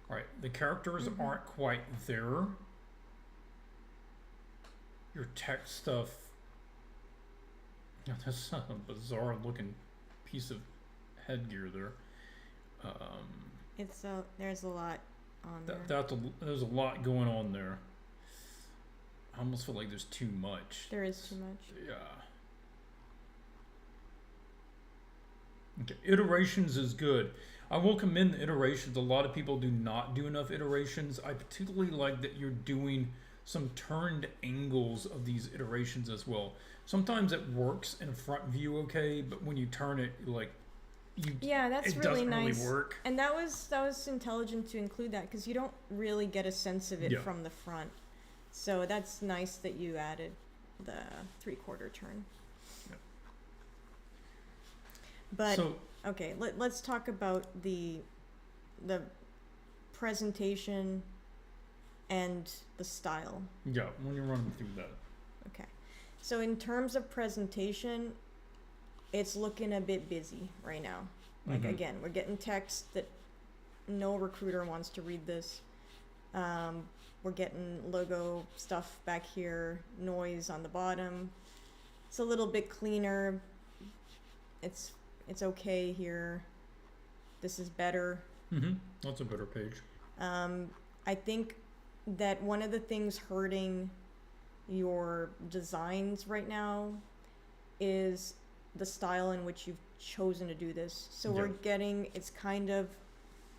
All right, the characters aren't quite there. Your text stuff. Yeah, that's a bizarre looking piece of headgear there. There's a lot on there. There's a lot going on there. I almost feel like there's too much. There is too much. Yeah. Okay, iterations is good. I will commend the iterations. A lot of people do not do enough iterations. I particularly like that you're doing some turned angles of these iterations as well. Sometimes it works in front view okay, but when you turn it, that's it really doesn't nice. really work. And that was intelligent to include that because you don't really get a sense of it from the front. So that's nice that you added the 3/4 turn. Yeah. But okay, let's talk about the presentation and the style. Yeah, when you're running through that. Okay. So in terms of presentation, it's looking a bit busy right now. Like again, we're getting text that no recruiter wants to read this. We're getting logo stuff back here, noise on the bottom. It's a little bit cleaner. It's okay here. This is better. That's a better page. I think that one of the things hurting your designs right now is the style in which you've chosen to do this. So we're getting, it's kind of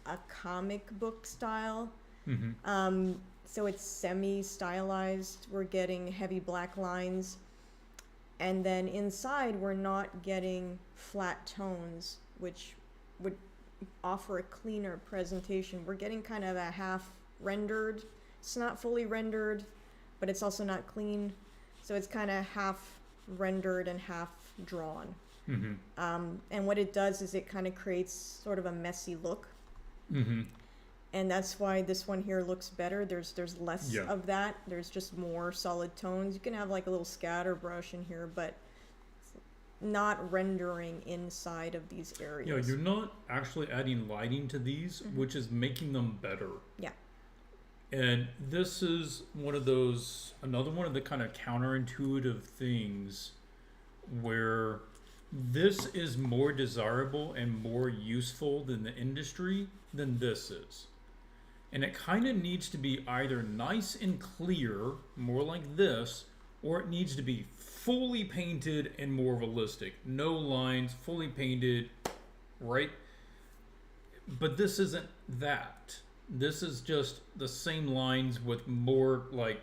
a comic book style. So it's semi-stylized. We're getting heavy black lines. And then inside, we're not getting flat tones, which would offer a cleaner presentation. We're getting kind of a half rendered. It's not fully rendered, but it's also not clean. So it's kind of half rendered and half drawn. And what it does is it kind of creates sort of a messy look. And that's why this one here looks better. There's less of that. There's just more solid tones. You can have like a little scatter brush in here, but not rendering inside of these areas. Yeah, you're not actually adding lighting to these, which is making them better. Yeah. And this is another one of the kind of counterintuitive things where this is more desirable and more useful than the industry than this is. And it kind of needs to be either nice and clear, more like this, or it needs to be fully painted and more realistic. No lines, fully painted, right? But this isn't that. This is just the same lines with more like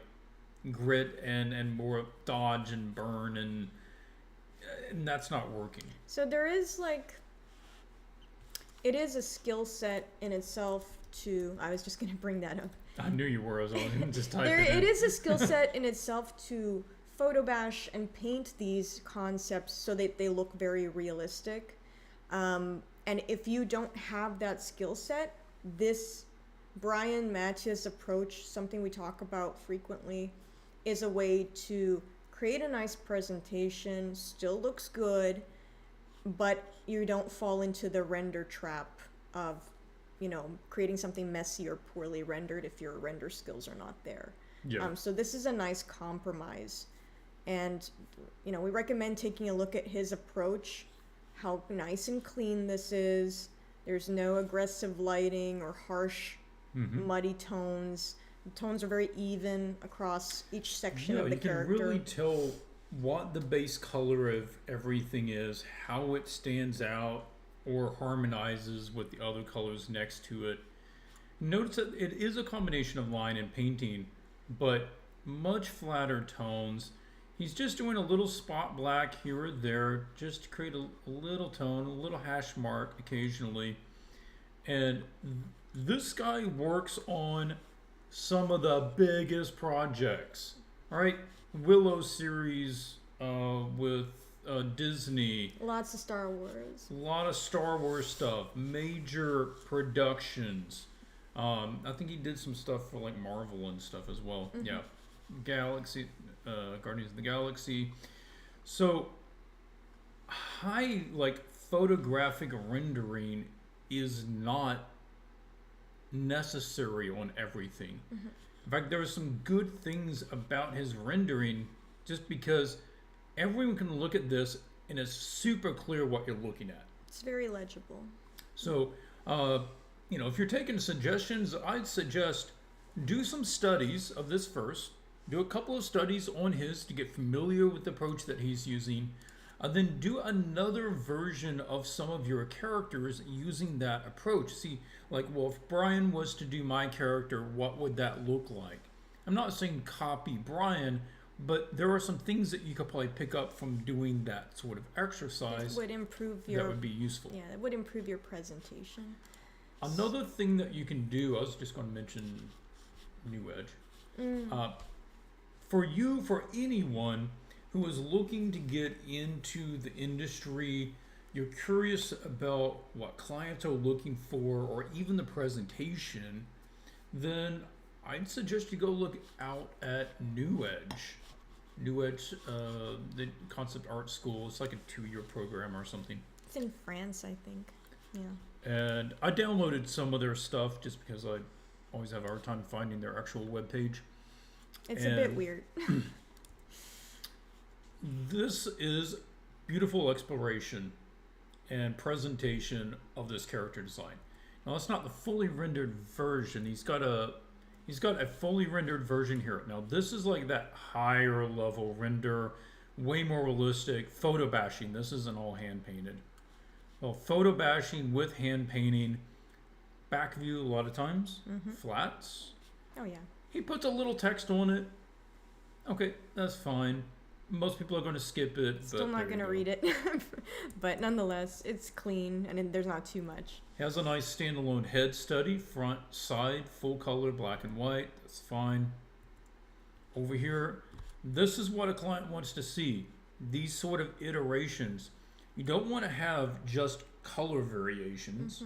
grit and more dodge and burn, and that's not working. So there is it is a skill set in itself to, I was just going to bring that up. I knew you were. I was just typing It is a skill set in itself to photo bash and paint these concepts so that they look very realistic. And if you don't have that skill set, this Brian Mattia's approach, something we talk about frequently, is a way to create a nice presentation, still looks good, but you don't fall into the render trap of, creating something messy or poorly rendered if your render skills are not there. Yeah. So this is a nice compromise. And, we recommend taking a look at his approach, how nice and clean this is. There's no aggressive lighting or harsh, muddy tones. The tones are very even across each section of the character. You can really tell what the base color of everything is, how it stands out or harmonizes with the other colors next to it. Notice that it is a combination of line and painting, but much flatter tones. He's just doing a little spot black here or there just to create a little tone, a little hash mark occasionally. And this guy works on some of the biggest projects. All right, Willow series with Disney. Lots of Star Wars. A lot of Star Wars stuff. Major productions. I think he did some stuff for like Marvel and stuff as well. Yeah, Galaxy, Guardians of the Galaxy. So high photographic rendering is not necessary on everything. In fact, there are some good things about his rendering just because everyone can look at this and it's super clear what you're looking at. It's very legible. So, if you're taking suggestions, I'd suggest do some studies of this first. Do a couple of studies on his to get familiar with the approach that he's using. Then do another version of some of your characters using that approach. See, if Brian was to do my character, what would that look like? I'm not saying copy Brian, but there are some things that you could probably pick up from doing that sort of exercise. It would improve your... That would be useful. Yeah, it would improve your presentation. Another thing that you can do, I was just going to mention New Edge. For anyone who is looking to get into the industry, you're curious about what clients are looking for or even the presentation, then I'd suggest you go look out at New Edge. New Edge, the Concept Art School. It's like a 2-year program or something. It's in France, I think. Yeah. And I downloaded some of their stuff just because I always have a hard time finding their actual webpage. It's a bit weird. This is beautiful exploration and presentation of this character design. Now, it's not the fully rendered version. He's got a fully rendered version here. Now, this is like that higher level render, way more realistic. Photo bashing. This isn't all hand painted. Well, photo bashing with hand painting. Back view a lot of times. Flats. Oh, yeah. He puts a little text on it. Okay, that's fine. Most people are going to skip it. Still not going to read it. But nonetheless, it's clean and there's not too much. Has a nice standalone head study, front, side, full color, black and white. That's fine. Over here, this is what a client wants to see. These sort of iterations. You don't want to have just color variations.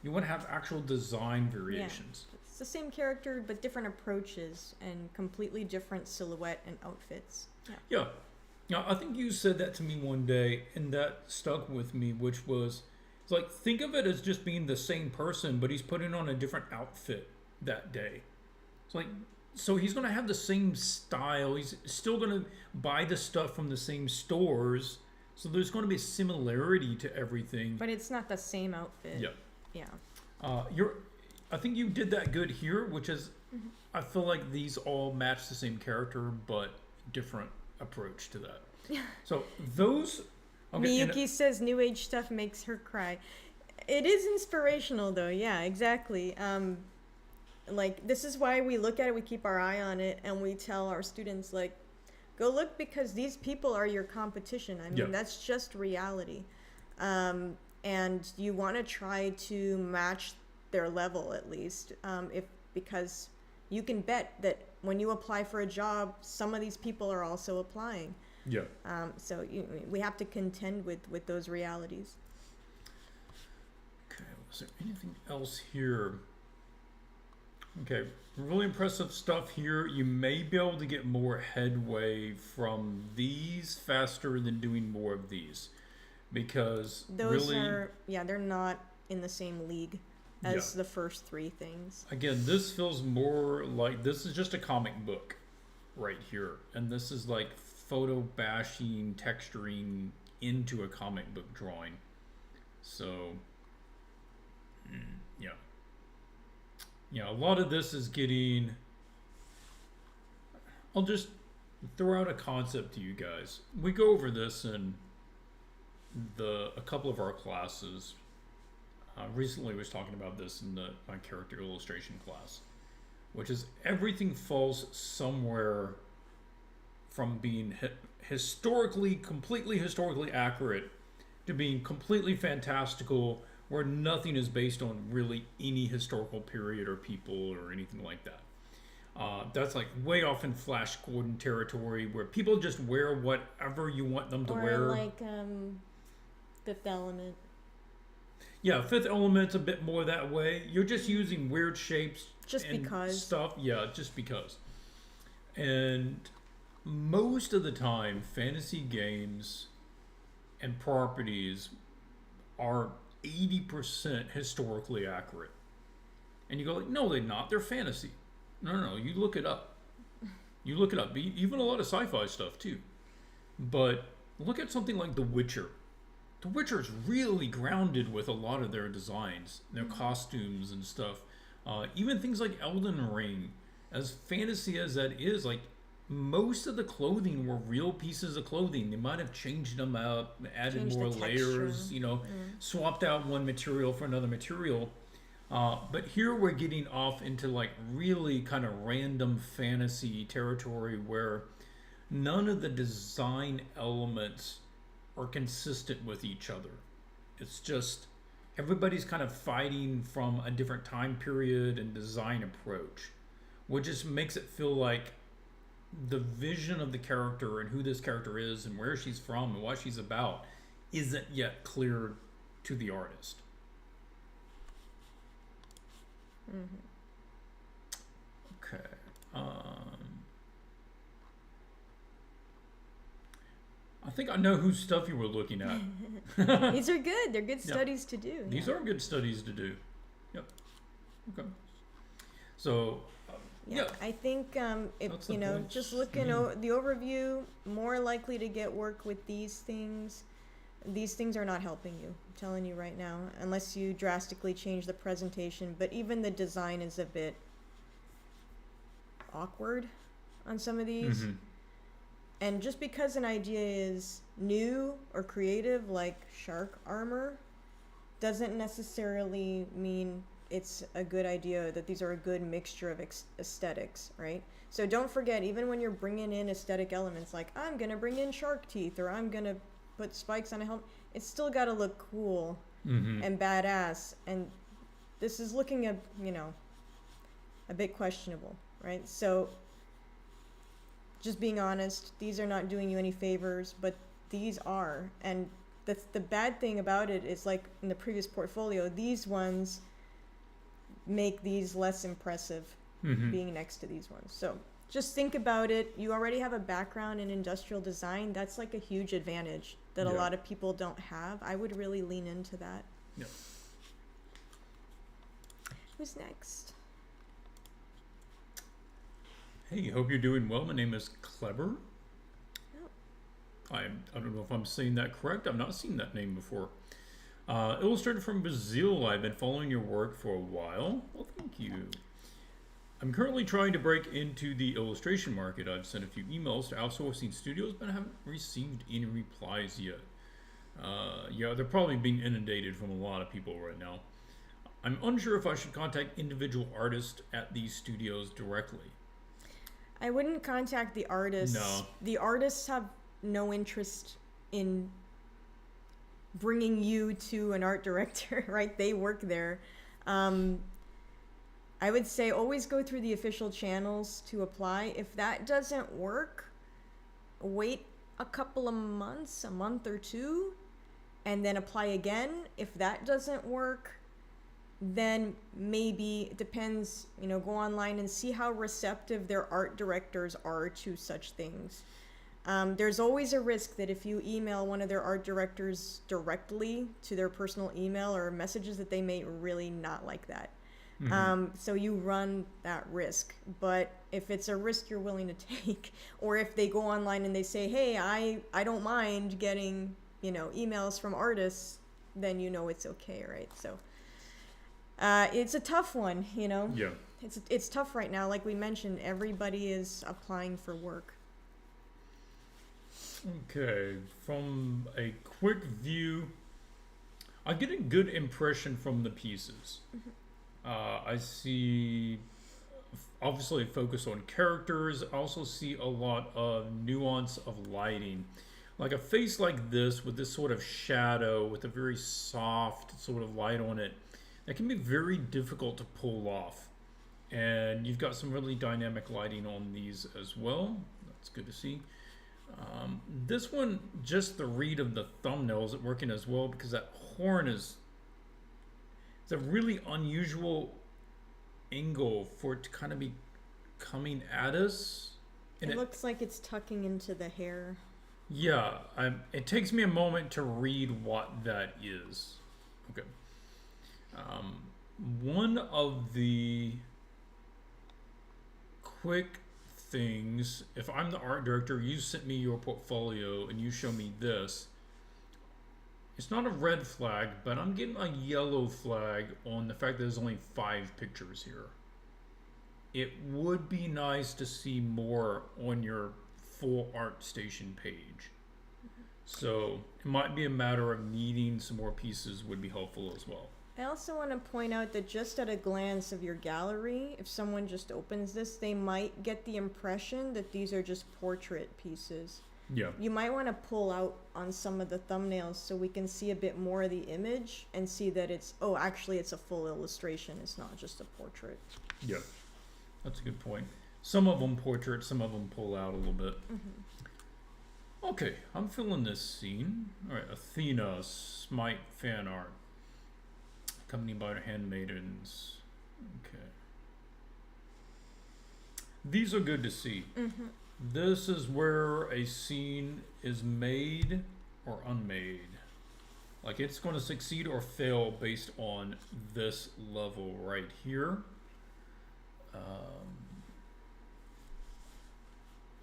You want to have actual design variations. Yeah. It's the same character, but different approaches and completely different silhouette and outfits. Yeah. Now, I think you said that to me one day, and that stuck with me, which was, it's like, think of it as just being the same person, but he's putting on a different outfit that day. It's like, so he's going to have the same style. He's still going to buy the stuff from the same stores. So there's going to be a similarity to everything. But it's not the same outfit. Yeah. Yeah. I think you did that good here, which is, I feel like these all match the same character, but different approach to that. So those... Okay, Miyuki says New Age stuff makes her cry. It is inspirational, though. Yeah, exactly. This is why we look at it, we keep our eye on it, and we tell our students, go look because these people are your competition. I mean, that's just reality. And you want to try to match their level, at least, because you can bet that when you apply for a job, some of these people are also applying. Yeah. So we have to contend with those realities. Okay, was there anything else here? Okay, really impressive stuff here. You may be able to get more headway from these faster than doing more of these. Because Those really, are, they're not in the same league as the first three things. again, this feels more like this is just a comic book right here. And this is like photo bashing, texturing into a comic book drawing. So, yeah. Yeah, a lot of this is getting... I'll just throw out a concept to you guys. We go over this in a couple of our classes. Recently I was talking about this in my character illustration class, which is everything falls somewhere from being completely historically accurate to being completely fantastical, where nothing is based on really any historical period or people or anything like that. That's like way off in Flash Gordon territory, where people just wear whatever you want them to wear. Or like Fifth Element. Yeah, Fifth Element's a bit more that way. You're just using weird shapes just because stuff. Yeah, just because. And most of the time, fantasy games and properties are 80% historically accurate. And you go like, no, they're not. They're fantasy. No. You look it up. You look it up. Even a lot of sci-fi stuff too. But look at something like The Witcher. The Witcher is really grounded with a lot of their designs, their costumes and stuff. Even things like Elden Ring, as fantasy as that is, like most of the clothing were real pieces of clothing. They might have changed them out, added more layers, swapped out one material for another material. But here we're getting off into like really kind of random fantasy territory where none of the design elements are consistent with each other. It's just everybody's kind of fighting from a different time period and design approach, which just makes it feel like the vision of the character and who this character is and where she's from and what she's about isn't yet clear to the artist. Okay. I think I know whose stuff you were looking at. These are good. They're good studies to do. These are good studies to do. Yep. Okay. So, I think if just looking the overview, more likely to get work with these things. These things are not helping you. I'm telling you right now, unless you drastically change the presentation. But even the design is a bit awkward on some of these. And just because an idea is new or creative, like shark armor, doesn't necessarily mean it's a good idea, that these are a good mixture of aesthetics, right? So don't forget, even when you're bringing in aesthetic elements, like I'm going to bring in shark teeth or I'm going to put spikes on a helmet, it's still got to look cool and badass. And this is looking a bit questionable, right? So just being honest, these are not doing you any favors, but these are. And that's the bad thing about it is, like in the previous portfolio, these ones make these less impressive being next to these ones. So just think about it. You already have a background in industrial design. That's like a huge advantage that a lot of people don't have. I would really lean into that. Yeah. Who's next? Hey, hope you're doing well. My name is Clever. I don't know if I'm saying that correct. I've not seen that name before. Illustrator from Brazil. I've been following your work for a while. Well, thank you. I'm currently trying to break into the illustration market. I've sent a few emails to outsourcing studios, but I haven't received any replies yet. They're probably being inundated from a lot of people right now. I'm unsure if I should contact individual artists at these studios directly. I wouldn't contact the artists. No. The artists have no interest in bringing you to an art director, right? They work there. I would say always go through the official channels to apply. If that doesn't work, wait a couple of months, a month or two, and then apply again. If that doesn't work, then maybe, it depends, go online and see how receptive their art directors are to such things. There's always a risk that if you email one of their art directors directly to their personal email or messages, that they may really not like that. So you run that risk. But if it's a risk you're willing to take, or if they go online and they say, hey, I don't mind getting, emails from artists, then it's okay, right? So it's a tough one, Yeah. It's tough right now. Like we mentioned, everybody is applying for work. Okay, from a quick view, I get a good impression from the pieces. I see, obviously, focus on characters. I also see a lot of nuance of lighting. Like a face like this, with this sort of shadow, with a very soft sort of light on it, that can be very difficult to pull off. And you've got some really dynamic lighting on these as well. That's good to see. This one, just the read of the thumbnail isn't working as well because that horn it's a really unusual angle for it to kind of be coming at us. And It looks like it's tucking into the hair. Yeah, it takes me a moment to read what that is. Okay. One of the quick things, if I'm the art director, you sent me your portfolio and you show me this, it's not a red flag, but I'm getting a yellow flag on the fact that there's only 5 pictures here. It would be nice to see more on your full ArtStation page. So it might be a matter of needing some more pieces would be helpful as well. I also want to point out that just at a glance of your gallery, if someone just opens this, they might get the impression that these are just portrait pieces. Yeah. You might want to pull out on some of the thumbnails so we can see a bit more of the image and see that actually it's a full illustration. It's not just a portrait. Yeah. That's a good point. Some of them portrait, some of them pull out a little bit. Okay, I'm feeling this scene. All right, Athena, Smite fan art. Accompanied by her handmaidens. Okay. These are good to see. This is where a scene is made or unmade. Like it's going to succeed or fail based on this level right here.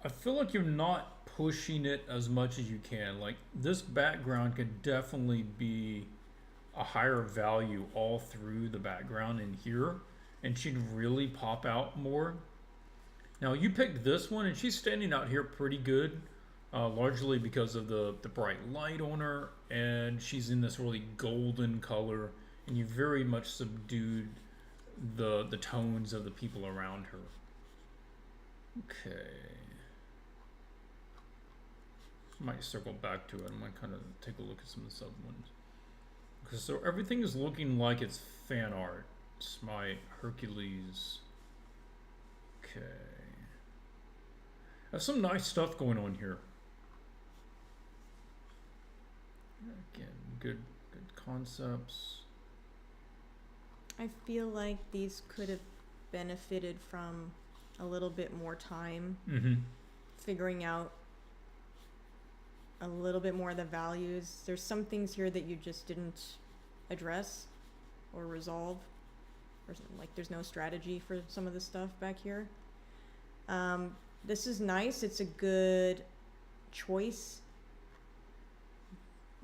I feel like you're not pushing it as much as you can. Like this background could definitely be a higher value all through the background in here, and she'd really pop out more. Now you picked this one, and she's standing out here pretty good, largely because of the bright light on her, and she's in this really golden color, and you very much subdued the tones of the people around her. Okay. Might circle back to it. I might kind of take a look at some of the sub ones. Because so everything is looking like it's fan art. Smite, Hercules. Okay. There's some nice stuff going on here. Again, good concepts. I feel like these could have benefited from a little bit more time figuring out a little bit more of the values. There's some things here that you just didn't address or resolve, or like there's no strategy for some of the stuff back here. This is nice. It's a good choice,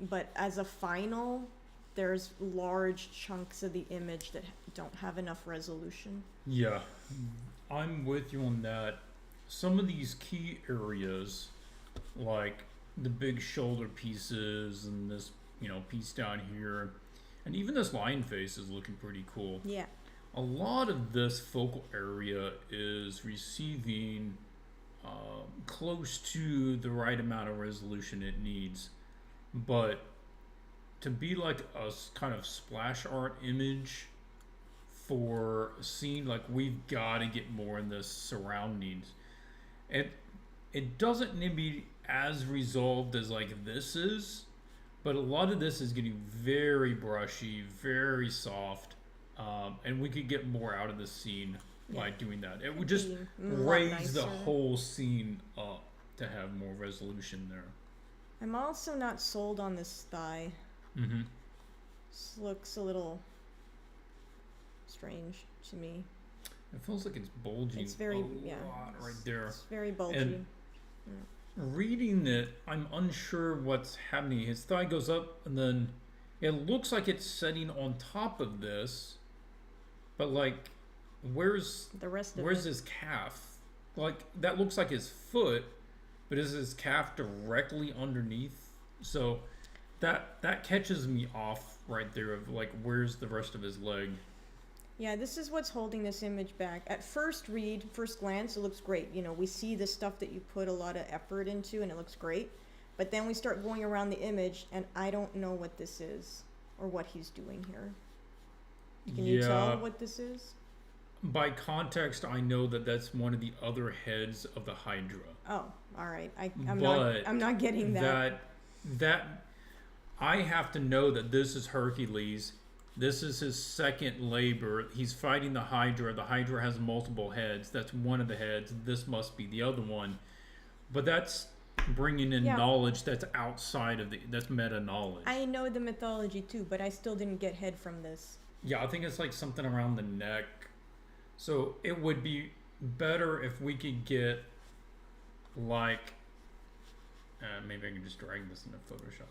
but as a final, there's large chunks of the image that don't have enough resolution. Yeah, I'm with you on that. Some of these key areas, like the big shoulder pieces and this, piece down here, and even this line face is looking pretty cool. Yeah. A lot of this focal area is receiving close to the right amount of resolution it needs, but to be like a kind of splash art image for seeing like we've got to get more in the surroundings. It doesn't need to be as resolved as like this is, but a lot of this is getting very brushy, very soft, and we could get more out of the scene by doing that. It would just raise the whole scene up to have more resolution there. I'm also not sold on this thigh. Mm-hmm. This looks a little strange to me. It feels like it's bulging. It's very lot right there. It's very bulgy. And reading it, I'm unsure what's happening. His thigh goes up, and then it looks like it's setting on top of this, but like, where's the rest of where's his calf? Like that looks like his foot, but is his calf directly underneath? So that catches me off right there. Of like, where's the rest of his leg? Yeah, this is what's holding this image back. At first glance, it looks great. You know, we see the stuff that you put a lot of effort into, and it looks great. But then we start going around the image, and I don't know what this is or what he's doing here. Can you tell what this is? By context, I know that that's one of the other heads of the Hydra. Oh, all right. I'm not getting that. That I have to know that this is Hercules. This is his second labor. He's fighting the Hydra. The Hydra has multiple heads. That's one of the heads. This must be the other one. But that's bringing in knowledge that's outside of that's meta knowledge. I know the mythology too, but I still didn't get head from this. Yeah, I think it's like something around the neck. So it would be better if we could get like, maybe I can just drag this into Photoshop.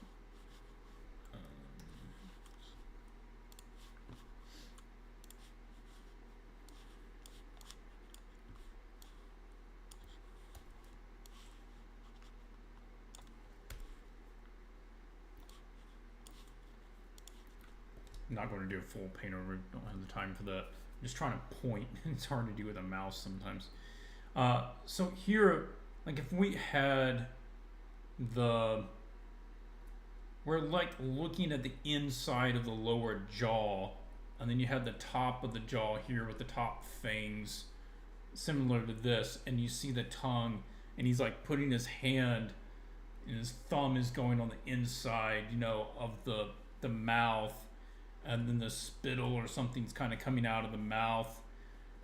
I'm not going to do a full paint over. Don't have the time for that. I'm just trying to point. It's hard to do with a mouse sometimes. So here, like if we had we're like looking at the inside of the lower jaw, and then you have the top of the jaw here with the top fangs, similar to this, and you see the tongue, and he's like putting his hand, and his thumb is going on the inside, you know, of the mouth. And then the spittle or something's kind of coming out of the mouth,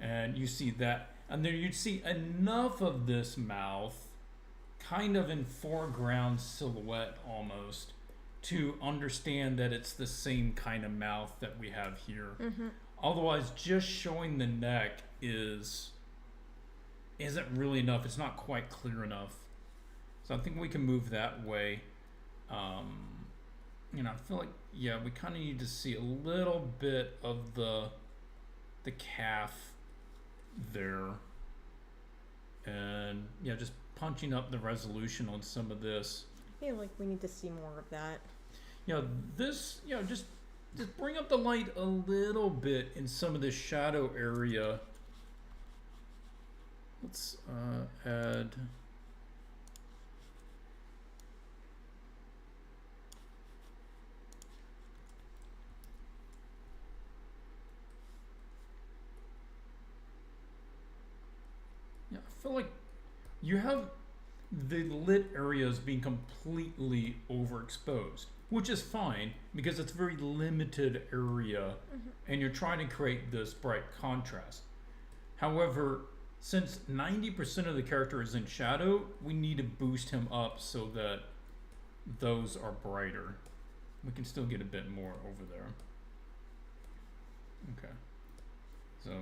and you see that, and then you'd see enough of this mouth kind of in foreground silhouette almost to understand that it's the same kind of mouth that we have here. Otherwise, just showing the neck isn't really enough. It's not quite clear enough. So I think we can move that way. You know, I feel like, yeah, we kind of need to see a little bit of the calf there. And, yeah, just punching up the resolution on some of this. I feel like we need to see more of that. Yeah, this, you know, just bring up the light a little bit in some of this shadow area. Let's add... Yeah, I feel like you have the lit areas being completely overexposed, which is fine because it's a very limited area and you're trying to create this bright contrast. However, since 90% of the character is in shadow, we need to boost him up so that those are brighter. We can still get a bit more over there. Okay. So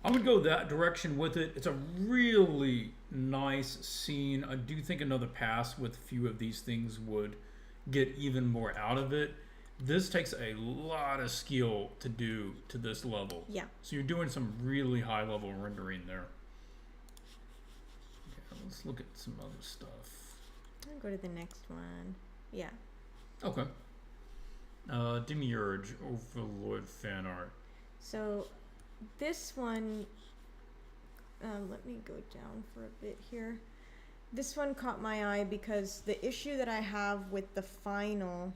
I would go that direction with it. It's a really nice scene. I do think another pass with a few of these things would get even more out of it. This takes a lot of skill to do to this level. Yeah. So you're doing some really high level rendering there. Okay, let's look at some other stuff. I'll go to the next one. Yeah. Okay. Demiurge Overlord fan art. So this one, let me go down for a bit here. This one caught my eye because the issue that I have with the final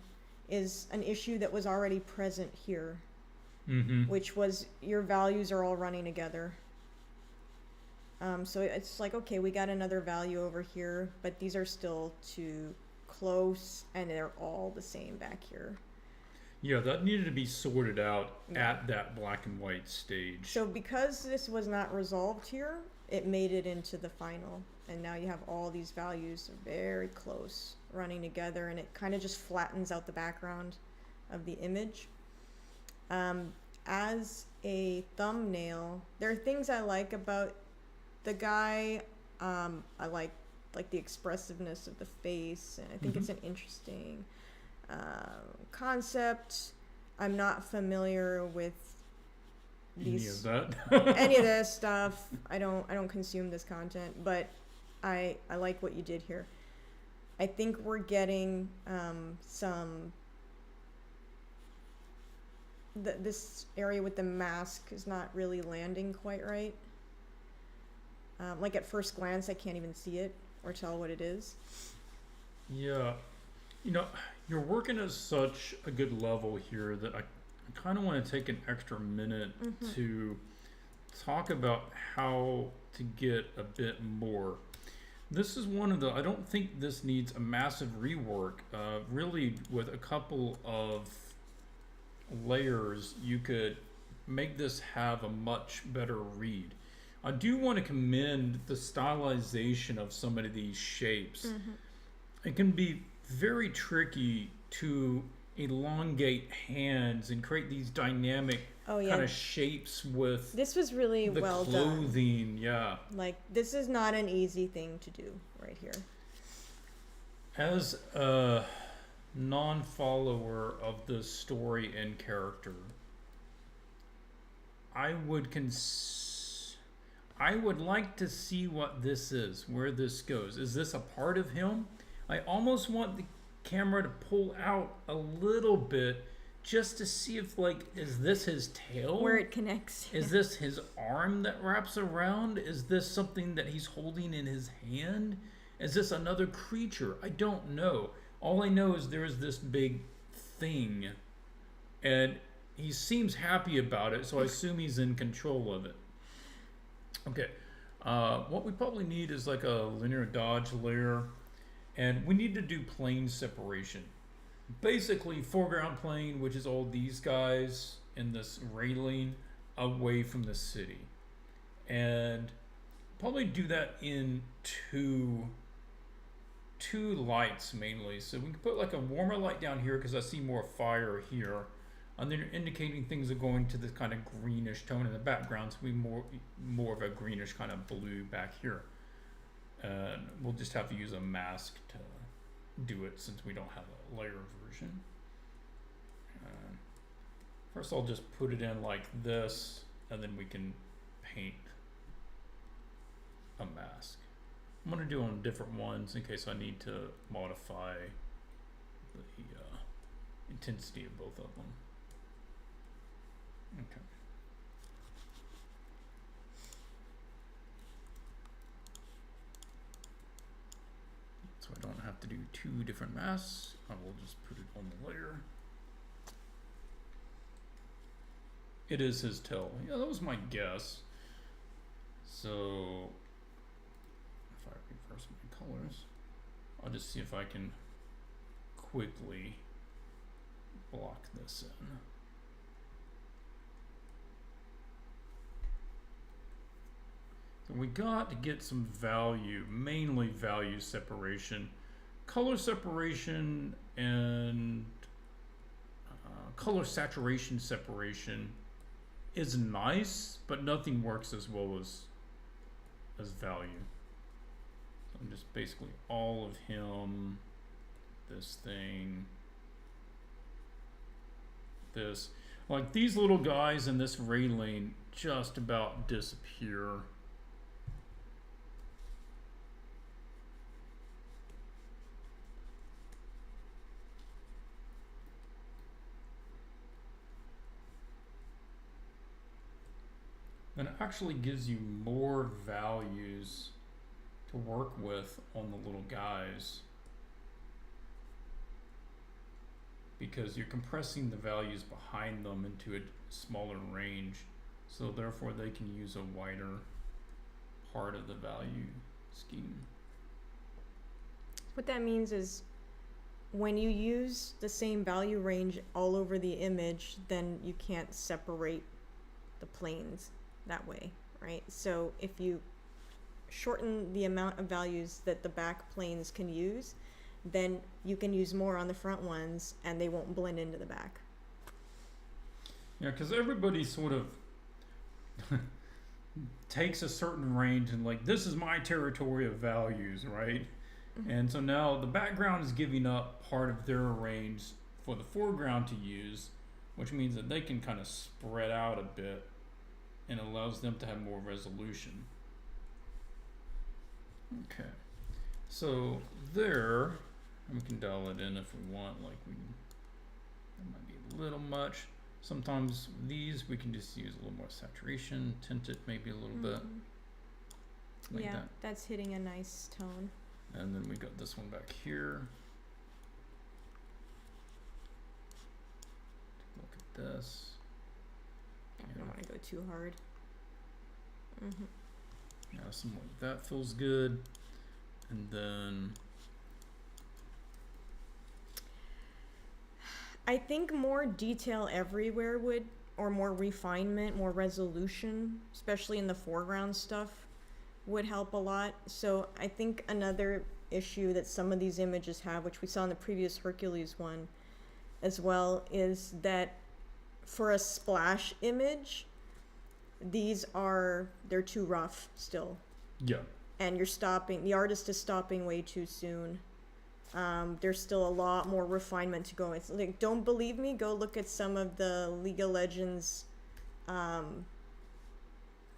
is an issue that was already present here. Mm-hmm. which was your values are all running together. So it's like, okay, we got another value over here, but these are still too close, and they're all the same back here. Yeah, that needed to be sorted out Yeah. at that black and white stage. So because this was not resolved here, it made it into the final, and now you have all these values very close running together, and it kind of just flattens out the background of the image. As a thumbnail, there are things I like about the guy. I like the expressiveness of the face, and I think it's an interesting concept. I'm not familiar with these Any of that? any of this stuff. I don't consume this content, but I like what you did here. I think we're getting some. This area with the mask is not really landing quite right. Like at first glance, I can't even see it or tell what it is. Yeah. You know, you're working at such a good level here that I kind of want to take an extra minute to talk about how to get a bit more. This is one of the, I don't think this needs a massive rework. Really, with a couple of layers, you could make this have a much better read. I do want to commend the stylization of some of these shapes. It can be very tricky to elongate hands and create these dynamic kind of shapes with this was really the well clothing. done. Yeah. Like, this is not an easy thing to do right here. As a non-follower of the story and character, I would like to see what this is, where this goes. Is this a part of him? I almost want the camera to pull out a little bit just to see if, like, is this his tail? Where it connects. Is this his arm that wraps around? Is this something that he's holding in his hand? Is this another creature? I don't know. All I know is there is this big thing, and he seems happy about it, so I assume he's in control of it. Okay, what we probably need is like a linear dodge layer, and we need to do plane separation. Basically, foreground plane, which is all these guys in this railing, away from the city. And probably do that in two lights mainly. So we can put like a warmer light down here because I see more fire here. And then indicating things are going to this kind of greenish tone in the background, so we more of a greenish kind of blue back here. And we'll just have to use a mask to do it since we don't have a layer version. First I'll just put it in like this, and then we can paint a mask. I'm going to do on different ones in case I need to modify the intensity of both of them. Okay. So I don't have to do two different masks. I will just put it on the layer. It is his tail. Yeah, that was my guess. So if I reverse my colors, I'll just see if I can quickly block this in. So we got to get some value, mainly value separation, color separation, and color saturation separation is nice, but nothing works as well as value. So I'm just basically all of him, this thing, this. Like these little guys in this railing just about disappear. Then it actually gives you more values to work with on the little guys, because because you're compressing the values behind them into a smaller range, so therefore they can use a wider part of the value scheme. What that means is when you use the same value range all over the image, then you can't separate the planes that way, right? So if you shorten the amount of values that the back planes can use, then you can use more on the front ones and they won't blend into the back. Yeah, because everybody sort of takes a certain range and like, this is my territory of values, right? Mm-hmm. And so now the background is giving up part of their range for the foreground to use, which means that they can kind of spread out a bit and allows them to have more resolution. Okay, so there, we can dial it in if we want, like that might be a little much. Sometimes these we can just use a little more saturation, tint it maybe a little bit. Like yeah, that. that's hitting a nice tone. And then we got this one back here. Take a look at this. I don't want to go too hard. Yeah, something like that feels good. And then I think more detail everywhere would, or more refinement, more resolution, especially in the foreground stuff, would help a lot. So I think another issue that some of these images have, which we saw in the previous Hercules one as well, is that for a splash image, they're too rough still. yeah. And the artist is stopping way too soon. There's still a lot more refinement to go. It's like, don't believe me? Go look at some of the League of Legends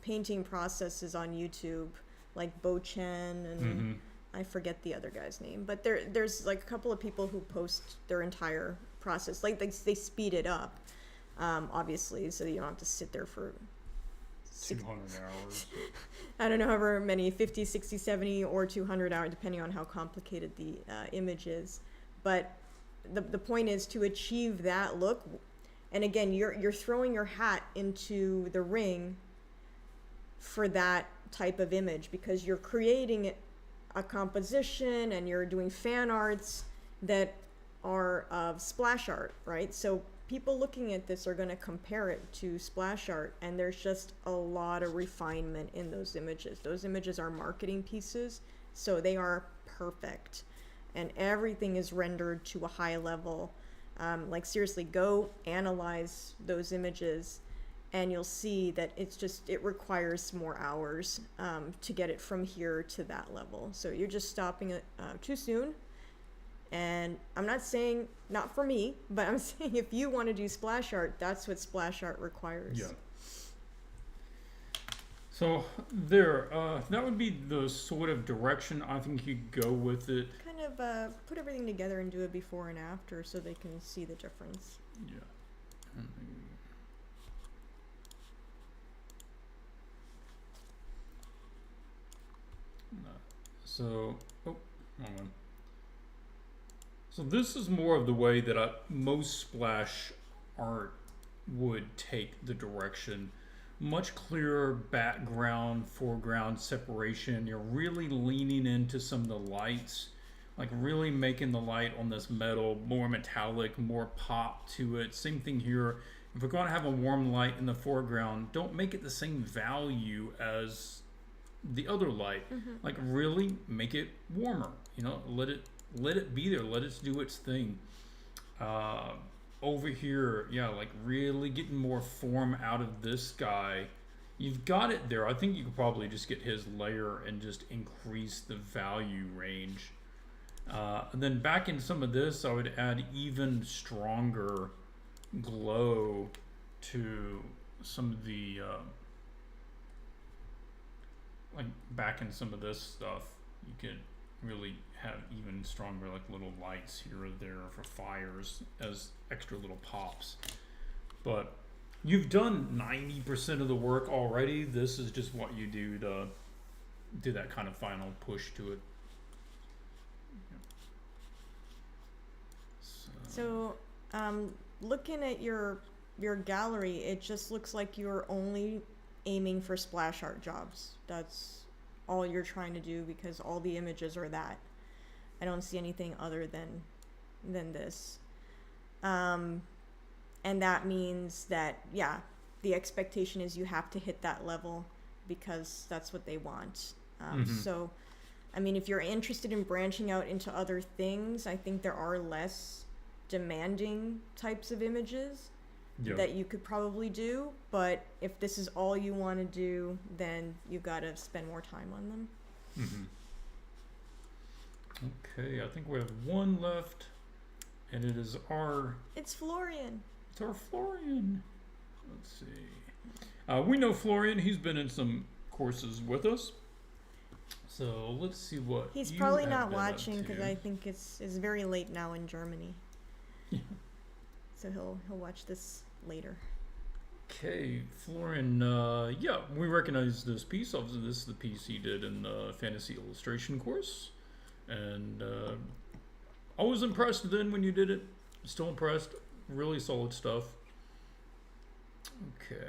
painting processes on YouTube, like Bo Chen and I forget the other guy's name, but there's like a couple of people who post their entire process. Like they speed it up, obviously, so you don't have to sit there for 200 hours. I don't know, however many, 50, 60, 70, or 200 hours, depending on how complicated the image is. But the point is to achieve that look, and again, you're throwing your hat into the ring for that type of image because you're creating a composition and you're doing fan arts that are of splash art, right? So people looking at this are going to compare it to splash art, and there's just a lot of refinement in those images. Those images are marketing pieces, so they are perfect, and everything is rendered to a high level. Like seriously, go analyze those images and you'll see that it requires more hours to get it from here to that level. So you're just stopping it too soon. And I'm not saying, not for me, but I'm saying if you want to do splash art, that's what splash art requires. Yeah. So there, that would be the sort of direction I think you go with it. Kind of put everything together and do it before and after so they can see the difference. Yeah. So, wrong one. So this is more of the way that most splash art would take the direction. Much clearer background, foreground separation. You're really leaning into some of the lights, like really making the light on this metal more metallic, more pop to it. Same thing here. If we're going to have a warm light in the foreground, don't make it the same value as the other light. Like really make it warmer. You know, let it be there. Let it do its thing. Over here, yeah, like really getting more form out of this guy. You've got it there. I think you could probably just get his layer and just increase the value range. And then back in some of this, I would add even stronger glow to some of the, like back in some of this stuff, you could really have even stronger like little lights here or there for fires as extra little pops. But you've done 90% of the work already. This is just what you do to do that kind of final push to it. So Looking at your gallery, it just looks like you're only aiming for splash art jobs. That's all you're trying to do because all the images are that. I don't see anything other than this. And that means that, yeah, the expectation is you have to hit that level because that's what they want. So, I mean, if you're interested in branching out into other things, I think there are less demanding types of images that you could probably do. But if this is all you want to do, then you got to spend more time on them. Okay, I think we have one left, and it is our... It's Florian. It's our Florian. Let's see. We know Florian. He's been in some courses with us. So let's see what he's you probably have not been watching up to. because I think it's very late now in Germany. Yeah. So he'll watch this later. Okay, Florian. Yeah, we recognize this piece. Obviously, this is the piece he did in the fantasy illustration course, and I was impressed then when you did it. Still impressed. Really solid stuff. Okay.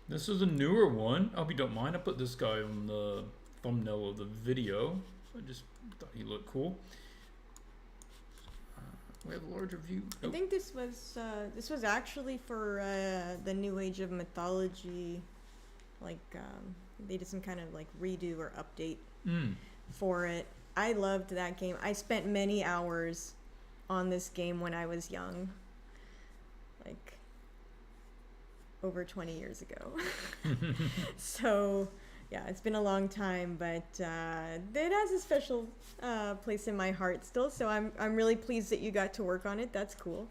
This is a newer one. I hope you don't mind. I put this guy on the thumbnail of the video. I just thought he looked cool. We have a larger view. I think this was actually for the New Age of Mythology, like they did some kind of like redo or update for it. I loved that game. I spent many hours on this game when I was young, like over 20 years ago. So yeah, it's been a long time, but it has a special place in my heart still. So I'm really pleased that you got to work on it. That's cool.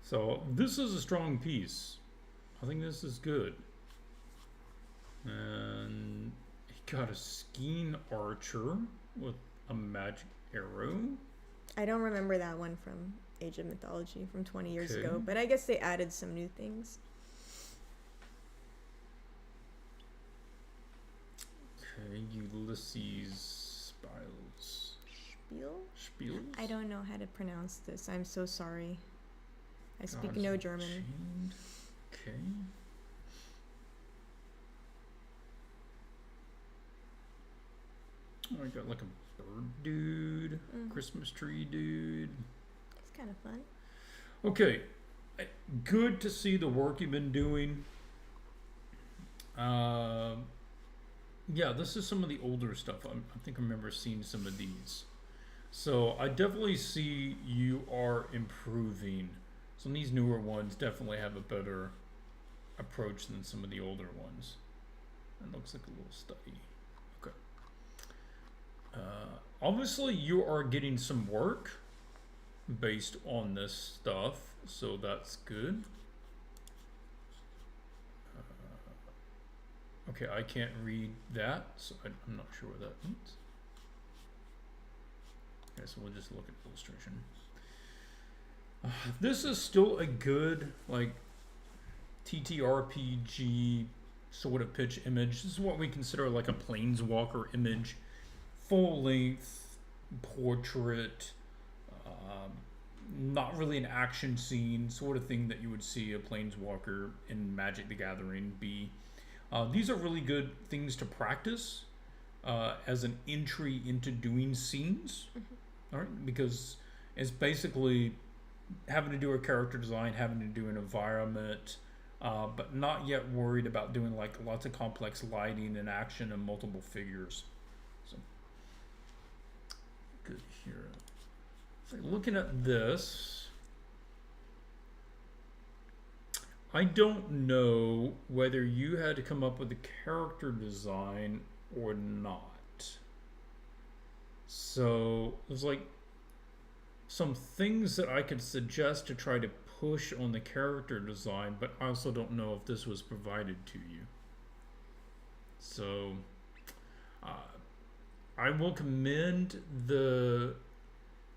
So this is a strong piece. I think this is good. And he got a skiing archer with a magic arrow. I don't remember that one from Age of Mythology from 20 years Okay. ago, but I guess they added some new things. Okay, Ulysses Spiles. Spiels? I don't know how to pronounce this. I'm so sorry. I speak Gods no German. Unchained. Okay. Oh, I got like a bird dude, Christmas tree dude. It's kind of fun. Okay, good to see the work you've been doing. Yeah, this is some of the older stuff. I think I remember seeing some of these. So I definitely see you are improving. Some of these newer ones definitely have a better approach than some of the older ones. That looks like a little study. Okay. Obviously, you are getting some work based on this stuff, so that's good. Okay, I can't read that, so I'm not sure what that means. Okay, so we'll just look at illustration. This is still a good, like, TTRPG sort of pitch image. This is what we consider like a planeswalker image. Full length portrait, not really an action scene, sort of thing that you would see a planeswalker in Magic the Gathering be. These are really good things to practice as an entry into doing scenes, all right? Because it's basically having to do a character design, having to do an environment, but not yet worried about doing like lots of complex lighting and action and multiple figures. So good here. So looking at this, I don't know whether you had to come up with a character design or not. So there's like some things that I could suggest to try to push on the character design, but I also don't know if this was provided to you. So I will commend the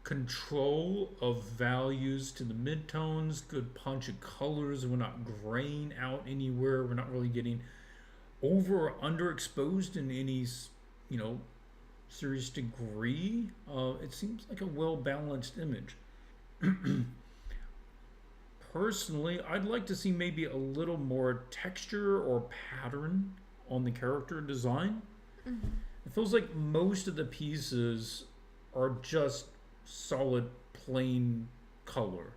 control of values to the midtones, good punch of colors. We're not graying out anywhere. We're not really getting over or underexposed in any, serious degree. It seems like a well-balanced image. Personally, I'd like to see maybe a little more texture or pattern on the character design. Mm-hmm. It feels like most of the pieces are just solid plain color.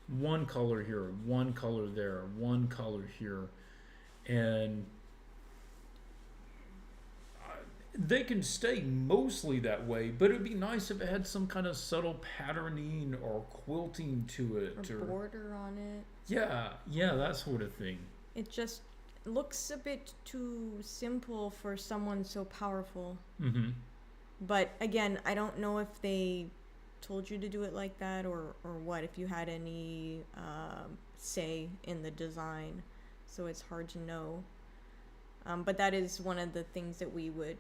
One color here, one color there, one color here. And they can stay mostly that way, but it'd be nice if it had some kind of subtle patterning or quilting to it. Or border on it. Yeah, that sort of thing. It just looks a bit too simple for someone so powerful. Mm-hmm. But again, I don't know if they told you to do it like that or what, if you had any say in the design. So it's hard to know. But that is one of the things that we would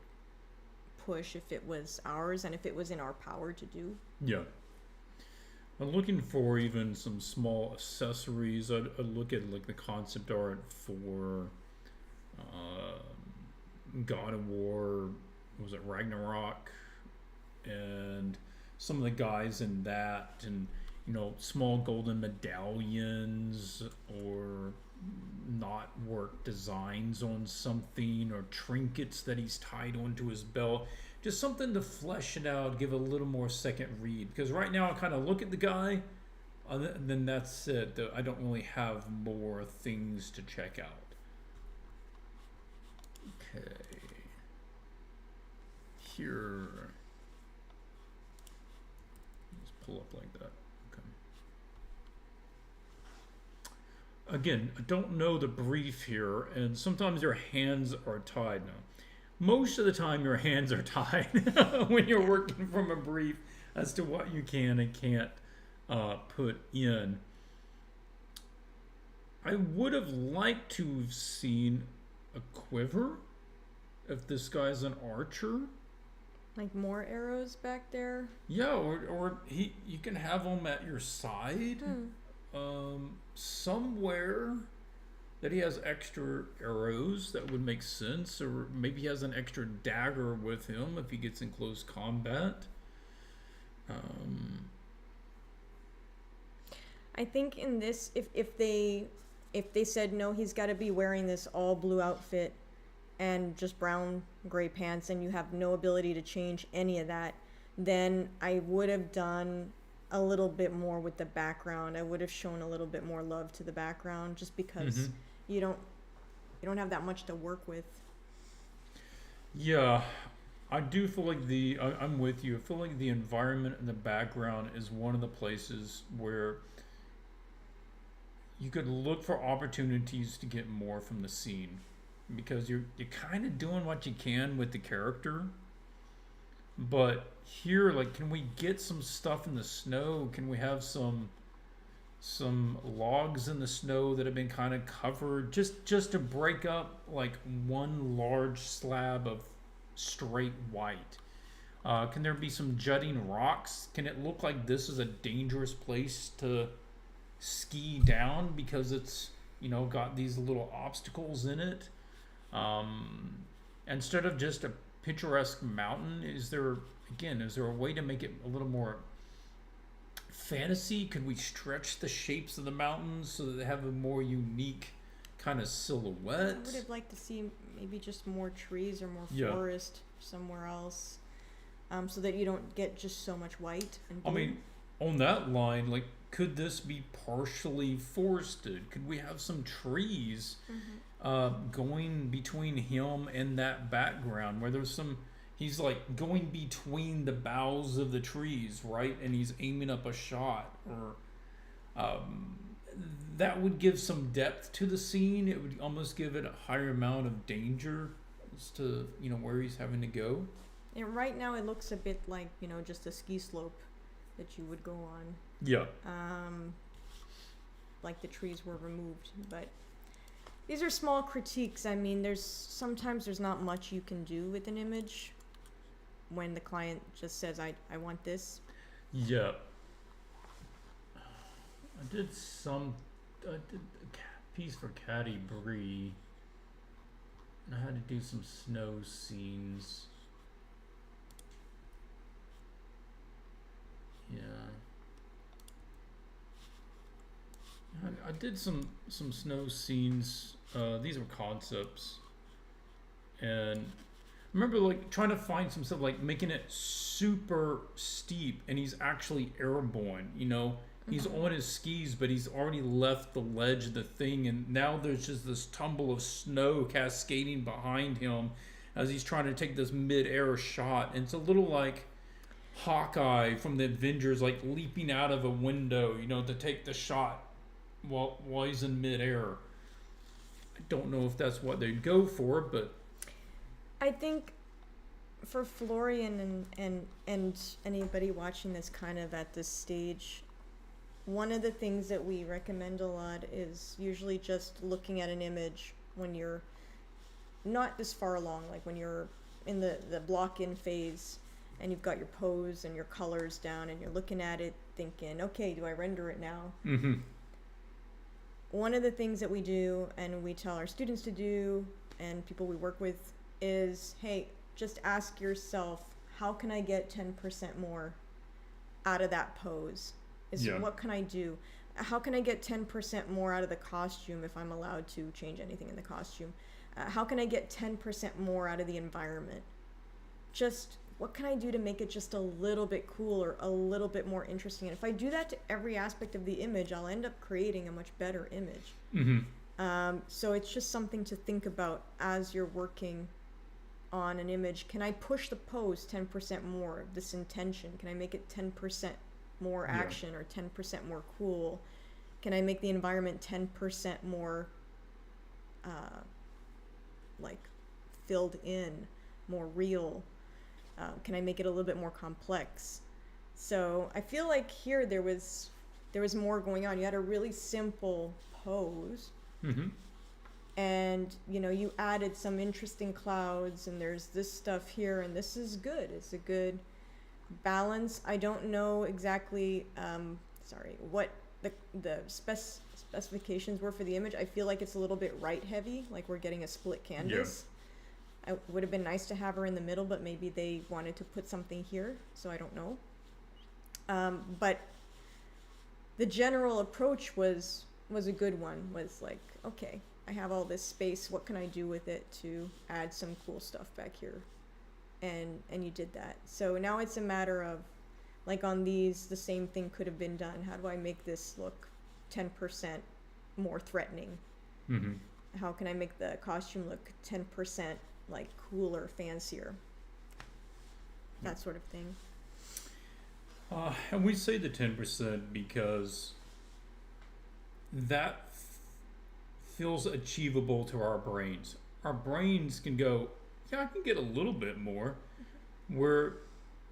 push if it was ours and if it was in our power to do. Yeah. I'm looking for even some small accessories. I'd look at like the concept art for God of War, was it Ragnarok, and some of the guys in that, and small golden medallions or knot work designs on something, or trinkets that he's tied onto his belt. Just something to flesh it out, give a little more second read. Because right now I kind of look at the guy, and then that's it. I don't really have more things to check out. Okay. Here. Let's pull up like that. Okay. Again, I don't know the brief here, and sometimes your hands are tied now. Most of the time your hands are tied when you're working from a brief as to what you can and can't put in. I would have liked to have seen a quiver if this guy's an archer. Like more arrows back there? Yeah, or you can have them at your side. Somewhere that he has extra arrows. That would make sense. Or maybe he has an extra dagger with him if he gets in close combat. I think in this, if they said no, he's got to be wearing this all blue outfit and just brown gray pants, and you have no ability to change any of that, then I would have done a little bit more with the background. I would have shown a little bit more love to the background, just because you don't have that much to work with. Yeah, I do feel like I'm with you. I feel like the environment and the background is one of the places where you could look for opportunities to get more from the scene, because you're kind of doing what you can with the character. But here, like, can we get some stuff in the snow? Can we have some logs in the snow that have been kind of covered, just to break up like one large slab of straight white? Can there be some jutting rocks? Can it look like this is a dangerous place to ski down because it's got these little obstacles in it? Instead of just a picturesque mountain, is there a way to make it a little more fantasy? Could we stretch the shapes of the mountains so that they have a more unique kind of silhouette? I would have liked to see maybe just more trees or more forest somewhere else, so that you don't get just so much white and blue. I mean, on that line, like, could this be partially forested? Could we have some trees going between him and that background, where there's he's like going between the boughs of the trees, right? And he's aiming up a shot, or that would give some depth to the scene. It would almost give it a higher amount of danger as to, where he's having to go. And right now it looks a bit like, just a ski slope that you would go on. Yeah. Like the trees were removed, but these are small critiques. I mean, sometimes there's not much you can do with an image when the client just says, I want this. Yeah. I did a piece for Caddy Bree, and I had to do some snow scenes. Yeah. I did some snow scenes. These were concepts, and I remember like trying to find some stuff like making it super steep, and he's actually airborne. You know, he's on his skis, but he's already left the ledge of the thing, and now there's just this tumble of snow cascading behind him as he's trying to take this mid-air shot. And it's a little like Hawkeye from the Avengers, like leaping out of a window, you know, to take the shot while he's in mid-air. I don't know if that's what they'd go for, but I think for Florian and anybody watching this kind of at this stage, one of the things that we recommend a lot is usually just looking at an image when you're not this far along, like when you're in the block-in phase and you've got your pose and your colors down and you're looking at it thinking, okay, do I render it now? mm-hmm. One of the things that we do and we tell our students to do and people we work with is, hey, just ask yourself, how can I get 10% more out of that pose? What can I do? How can I get 10% more out of the costume if I'm allowed to change anything in the costume? How can I get 10% more out of the environment? Just what can I do to make it just a little bit cooler, a little bit more interesting? And if I do that to every aspect of the image, I'll end up creating a much better image. Mm-hmm. So it's just something to think about as you're working on an image. Can I push the pose 10% more, this intention? Can I make it 10% more action or 10% more cool? Can I make the environment 10% more like filled in, more real? Can I make it a little bit more complex? So I feel like here there was more going on. You had a really simple pose, mm-hmm. and you added some interesting clouds, and there's this stuff here, and this is good. It's a good balance. I don't know exactly what the specifications were for the image. I feel like it's a little bit right heavy, like we're getting a split canvas. It would have been nice to have her in the middle, but maybe they wanted to put something here, so I don't know. But the general approach was a good one. Was like, okay, I have all this space. What can I do with it to add some cool stuff back here? And you did that. So now it's a matter of, like on these, the same thing could have been done. How do I make this look 10% more threatening? Mm-hmm. How can I make the costume look 10% like cooler, fancier? That sort of thing. And we say the 10% because that feels achievable to our brains. Our brains can go, yeah, I can get a little bit more, where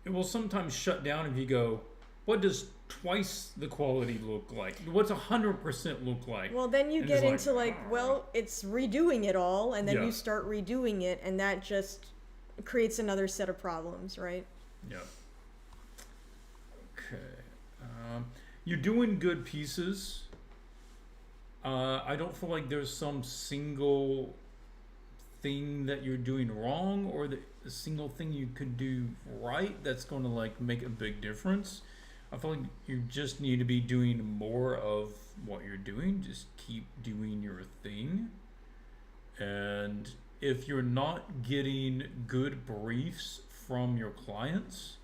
it will sometimes shut down if you go, what does twice the quality look like? What's 100% look like? Well, then you get into well, it's redoing it all, and then you start redoing it, and that just creates another set of problems, right? Yeah. Okay. You're doing good pieces. I don't feel like there's some single thing that you're doing wrong or a single thing you could do right that's going to like make a big difference. I feel like you just need to be doing more of what you're doing. Just keep doing your thing. And if you're not getting good briefs from your clients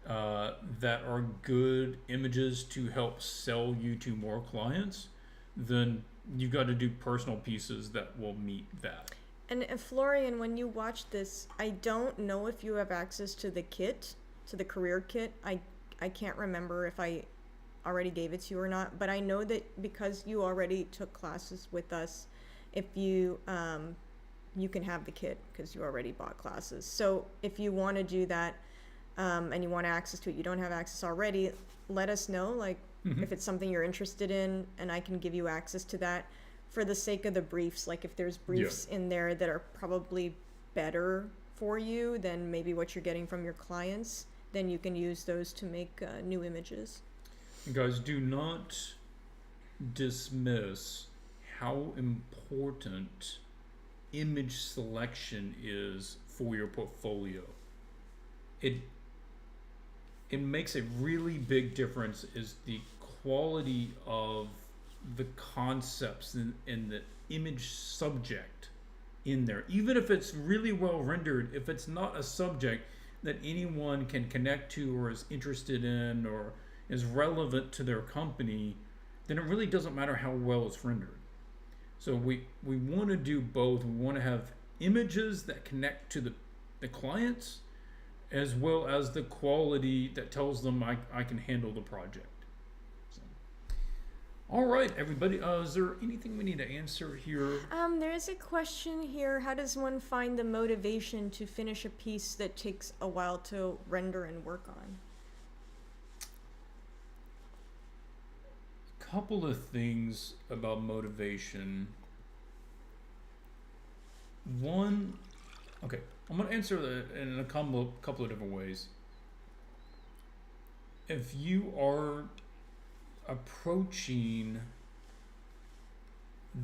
that are good images to help sell you to more clients, then you've got to do personal pieces that will meet that. And Florian, when you watch this, I don't know if you have access to the kit, to the career kit. I can't remember if I already gave it to you or not, but I know that because you already took classes with us, if you you can have the kit because you already bought classes. So if you want to do that and you want access to it, you don't have access already, let us know, like if it's something you're interested in, and I can give you access to that for the sake of the briefs. Like if there's briefs in there that are probably better for you than maybe what you're getting from your clients, then you can use those to make new images. Guys, do not dismiss how important image selection is for your portfolio. It makes a really big difference is the quality of the concepts and the image subject in there. Even if it's really well rendered, if it's not a subject that anyone can connect to or is interested in or is relevant to their company, then it really doesn't matter how well it's rendered. So we want to do both. We want to have images that connect to the clients, as well as the quality that tells them I can handle the project. So, all right, everybody. Is there anything we need to answer here? There's a question here. How does one find the motivation to finish a piece that takes a while to render and work on? Couple of things about motivation. One, okay, I'm going to answer that in a couple of different ways. If you are approaching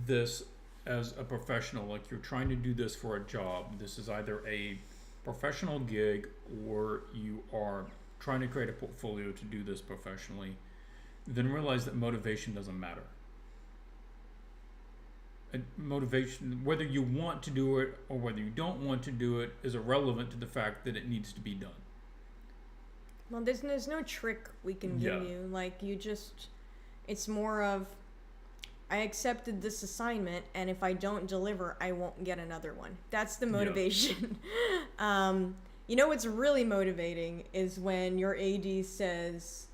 this as a professional, like you're trying to do this for a job, this is either a professional gig or you are trying to create a portfolio to do this professionally, then realize that motivation doesn't matter. And motivation, whether you want to do it or whether you don't want to do it, is irrelevant to the fact that it needs to be done. Well, there's no trick we can give you. Like, you just, it's more of, I accepted this assignment, and if I don't deliver, I won't get another one. That's the motivation. You know what's really motivating is when your AD says,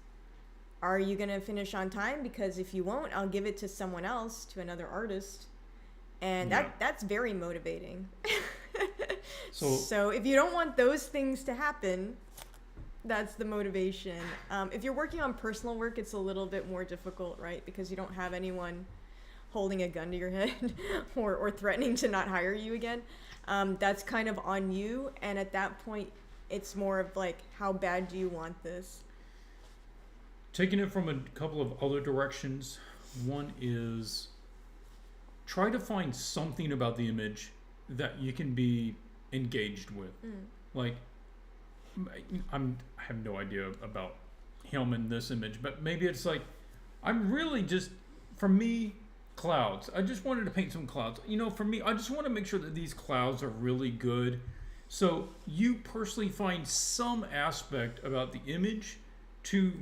are you going to finish on time? Because if you won't, I'll give it to someone else, to another artist. And that's very motivating. So if you don't want those things to happen, that's the motivation. If you're working on personal work, it's a little bit more difficult, right? Because you don't have anyone holding a gun to your head or threatening to not hire you again. That's kind of on you. And at that point, it's more of like, how bad do you want this? Taking it from a couple of other directions, one is try to find something about the image that you can be engaged with. Like, I have no idea about him in this image, but maybe it's like, I'm really just, for me, clouds. I just wanted to paint some clouds. You know, for me, I just want to make sure that these clouds are really good. So you personally find some aspect about the image to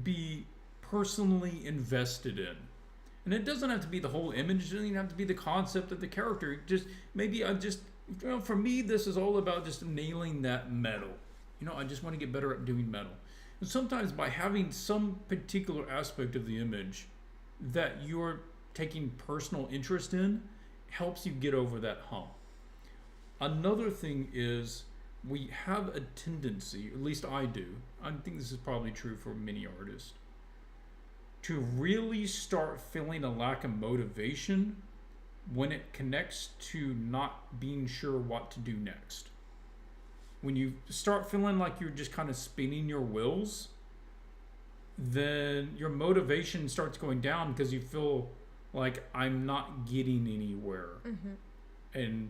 be personally invested in. And it doesn't have to be the whole image. It doesn't even have to be the concept of the character. Just maybe for me, this is all about just nailing that metal. You know, I just want to get better at doing metal. And sometimes by having some particular aspect of the image that you're taking personal interest in helps you get over that hump. Another thing is we have a tendency, at least I do, I think this is probably true for many artists, to really start feeling a lack of motivation when it connects to not being sure what to do next. When you start feeling like you're just kind of spinning your wheels, then your motivation starts going down because you feel like I'm not getting anywhere. And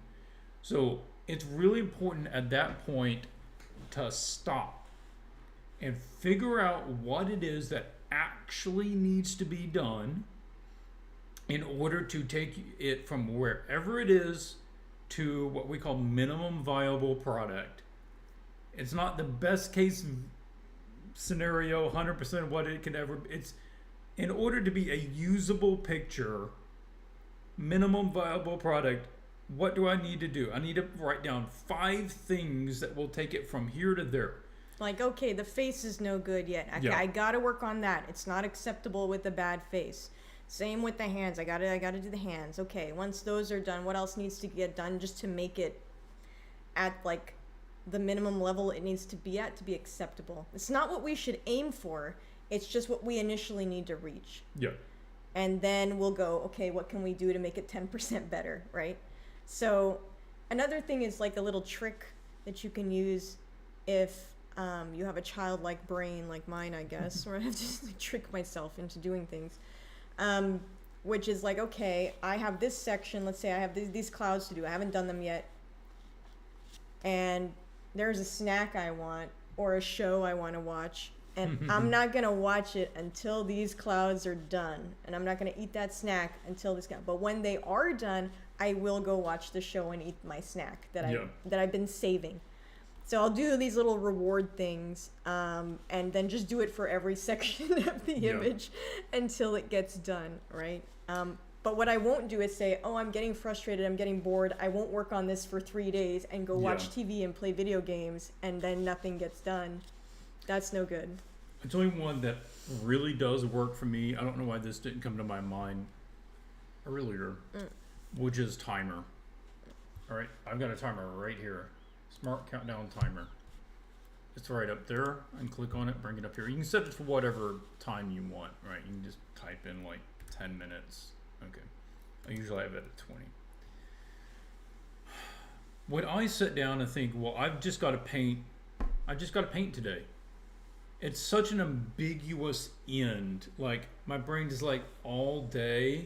so it's really important at that point to stop and figure out what it is that actually needs to be done in order to take it from wherever it is to what we call minimum viable product. It's not the best case scenario, 100% what it could ever be. It's in order to be a usable picture, minimum viable product, what do I need to do? I need to write down 5 things that will take it from here to there. Like, okay, the face is no good yet. I gotta work on that. It's not acceptable with a bad face. Same with the hands. I gotta do the hands. Okay, once those are done, what else needs to get done just to make it at like the minimum level it needs to be at to be acceptable? It's not what we should aim for. It's just what we initially need to reach. Yeah. And then we'll go, okay, what can we do to make it 10% better, right? So another thing is like a little trick that you can use if you have a childlike brain like mine, I guess, where I have to like, trick myself into doing things, which is like, okay, I have this section. Let's say I have these clouds to do. I haven't done them yet. And there's a snack I want or a show I want to watch. And I'm not going to watch it until these clouds are done. And I'm not going to eat that snack until this guy. But when they are done, I will go watch the show and eat my snack that I've been saving. So I'll do these little reward things, and then just do it for every section of the image until it gets done, right? But what I won't do is say, oh, I'm getting frustrated, I'm getting bored, I won't work on this for 3 days and go watch TV and play video games, and then nothing gets done. That's no good. I'll tell you one that really does work for me. I don't know why this didn't come to my mind earlier, which is timer. All right, I've got a timer right here. Smart countdown timer. It's right up there, and click on it, bring it up here. You can set it for whatever time you want, right? You can just type in like 10 minutes. Okay. I usually have it at 20. When I sit down and think, well, I've just got to paint today. It's such an ambiguous end. Like, my brain is like all day,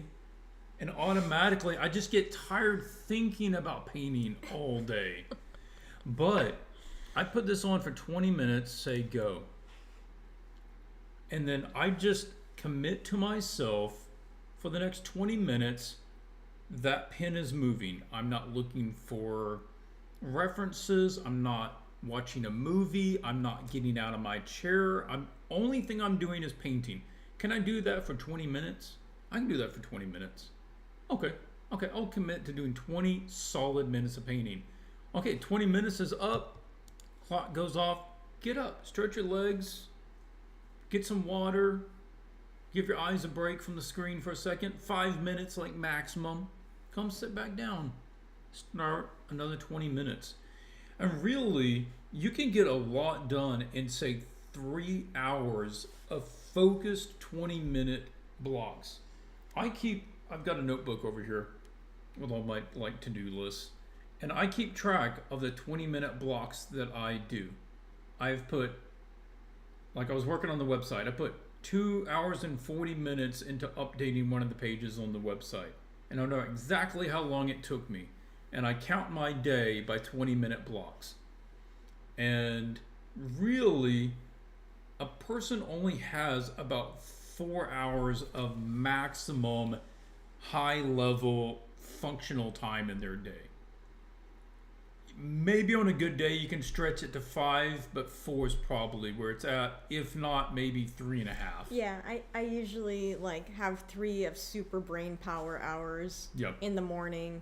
and automatically I just get tired thinking about painting all day. But I put this on for 20 minutes, say go. And then I just commit to myself for the next 20 minutes, that pen is moving. I'm not looking for references. I'm not watching a movie. I'm not getting out of my chair. Only thing I'm doing is painting. Can I do that for 20 minutes? I can do that for 20 minutes. Okay, I'll commit to doing 20 solid minutes of painting. Okay, 20 minutes is up. Clock goes off. Get up, stretch your legs, get some water, give your eyes a break from the screen for a second. 5 minutes like maximum. Come sit back down. Start another 20 minutes. And really, you can get a lot done in, say, 3 hours of focused 20-minute blocks. I've got a notebook over here with all my to-do lists. And I keep track of the 20-minute blocks that I do. I've put, like I was working on the website, I put 2 hours and 40 minutes into updating one of the pages on the website. And I know exactly how long it took me. And I count my day by 20-minute blocks. And really, a person only has about 4 hours of maximum high-level functional time in their day. Maybe on a good day you can stretch it to 5, but 4 is probably where it's at. If not, maybe 3.5. Yeah, I usually have 3 of super brain power hours in the morning,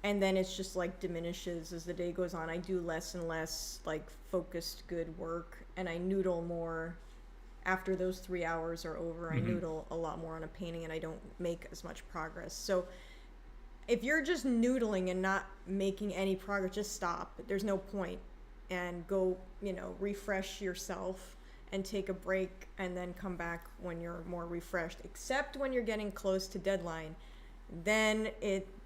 and then it's just diminishes as the day goes on. I do less and less focused good work, and I noodle more after those 3 hours are over. I noodle a lot more on a painting, and I don't make as much progress. So if you're just noodling and not making any progress, just stop. There's no point. And go, refresh yourself and take a break and then come back when you're more refreshed. Except when you're getting close to deadline. Then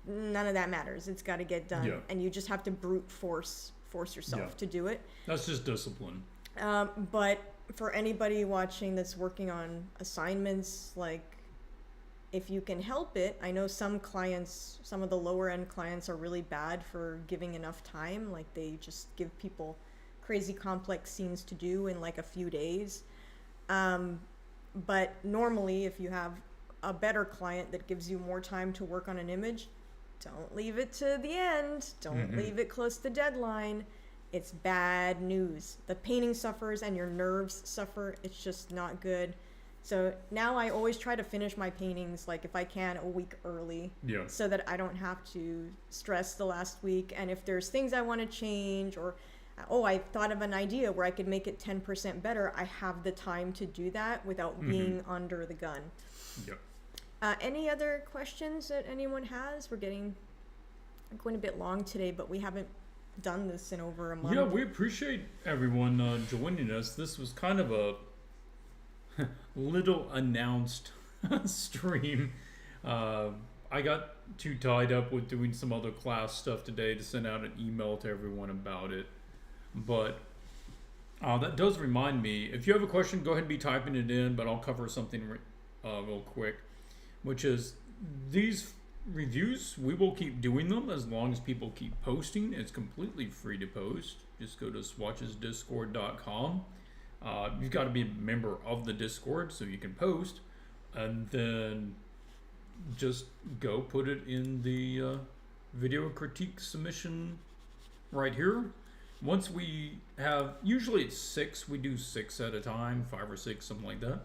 none of that matters. It's got to get done. Yeah. And you just have to brute force yourself to do it. That's just discipline. But for anybody watching that's working on assignments, if you can help it, I know some of the lower end clients are really bad for giving enough time. They just give people crazy complex scenes to do in a few days. But normally if you have a better client that gives you more time to work on an image, don't leave it to the end. Don't leave it close to deadline. It's bad news. The painting suffers and your nerves suffer. It's just not good. So now I always try to finish my paintings, if I can, a week early, so that I don't have to stress the last week. And if there's things I want to change, or, I thought of an idea where I could make it 10% better, I have the time to do that without being under the gun. Yep. Any other questions that anyone has? We're going a bit long today, but we haven't done this in over a month. Yeah, we appreciate everyone joining us. This was kind of a little announced stream. I got too tied up with doing some other class stuff today to send out an email to everyone about it. But that does remind me, if you have a question, go ahead and be typing it in, but I'll cover something real quick, which is these reviews, we will keep doing them as long as people keep posting. It's completely free to post. Just go to swatchesdiscord.com. You've got to be a member of the Discord so you can post, and then just go put it in the video critique submission right here. Once we have, usually it's 6, we do 6 at a time, 5 or 6, something like that.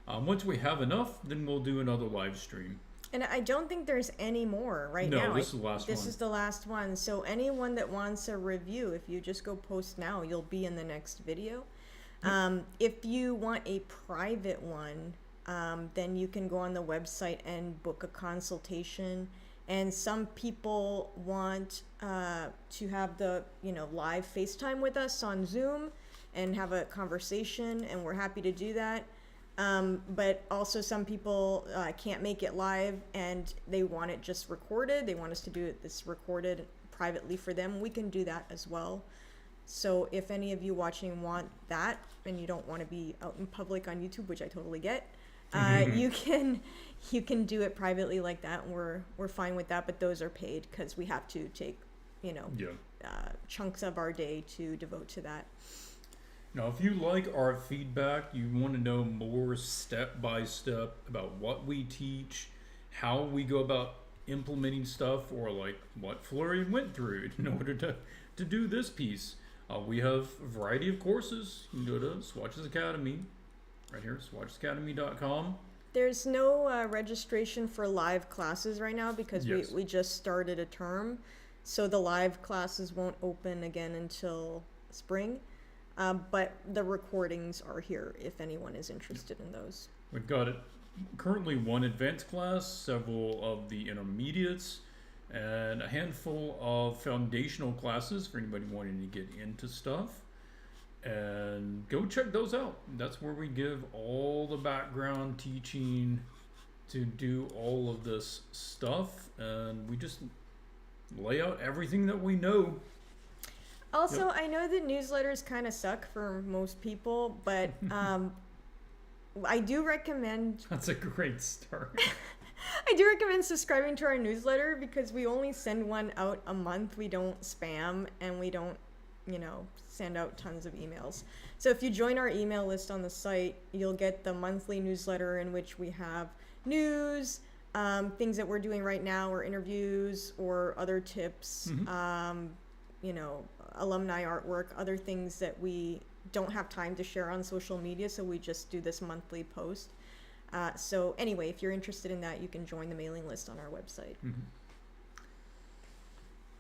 Once we have enough, then we'll do another live stream. And I don't think there's any more now. No, this is the last one. This is the last one. So anyone that wants a review, if you just go post now, you'll be in the next video. If you want a private one, then you can go on the website and book a consultation. And some people want to have the live FaceTime with us on Zoom and have a conversation, and we're happy to do that. But also some people can't make it live and they want it just recorded. They want us to do this recorded privately for them. We can do that as well. So if any of you watching want that and you don't want to be out in public on YouTube, which I totally get, you can do it privately like that. And we're fine with that, but those are paid because we have to take chunks of our day to devote to that. Now, if you like our feedback, you want to know more step by step about what we teach, how we go about implementing stuff, or like what Florian went through in order to do this piece, we have a variety of courses. You can go to Swatches Academy, right here, swatchesacademy.com. There's no registration for live classes right now because we just started a term. So the live classes won't open again until spring. But the recordings are here if anyone is interested in those. We've got currently one advanced class, several of the intermediates, and a handful of foundational classes for anybody wanting to get into stuff. And go check those out. That's where we give all the background teaching to do all of this stuff, and we just lay out everything that we know. Also, I know that newsletters kind of suck for most people, but I do recommend... That's a great start. I do recommend subscribing to our newsletter because we only send one out a month. We don't spam and we don't, send out tons of emails. So if you join our email list on the site, you'll get the monthly newsletter in which we have news, things that we're doing right now, or interviews, or other tips, alumni artwork, other things that we don't have time to share on social media, so we just do this monthly post. So anyway, if you're interested in that, you can join the mailing list on our website.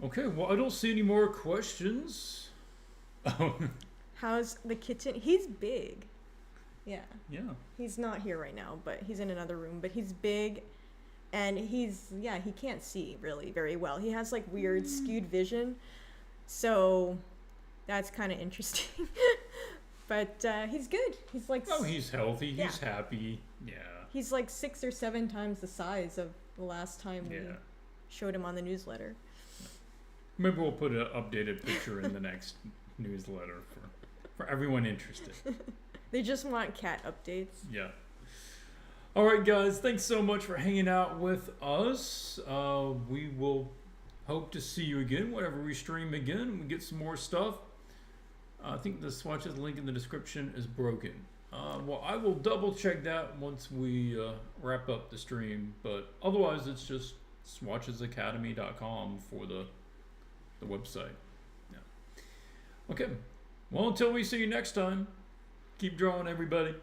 Okay, well, I don't see any more questions. How's the kitten? He's big. Yeah. He's not here right now, but he's in another room, but he's big, and he can't see really very well. He has like weird skewed vision. So that's kind of interesting. But he's good. He's like... Oh, he's healthy. He's happy. Yeah. He's like 6 or 7 times the size of the last time we showed him on the newsletter. Maybe we'll put an updated picture in the next newsletter for everyone interested. They just want cat updates. Yeah. All right, guys. Thanks so much for hanging out with us. We will... hope to see you again whenever we stream again and we get some more stuff. I think the Swatches link in the description is broken. Well, I will double check that once we wrap up the stream, but otherwise it's just swatchesacademy.com for the website. Yeah. Okay. Well, until we see you next time, keep drawing, everybody.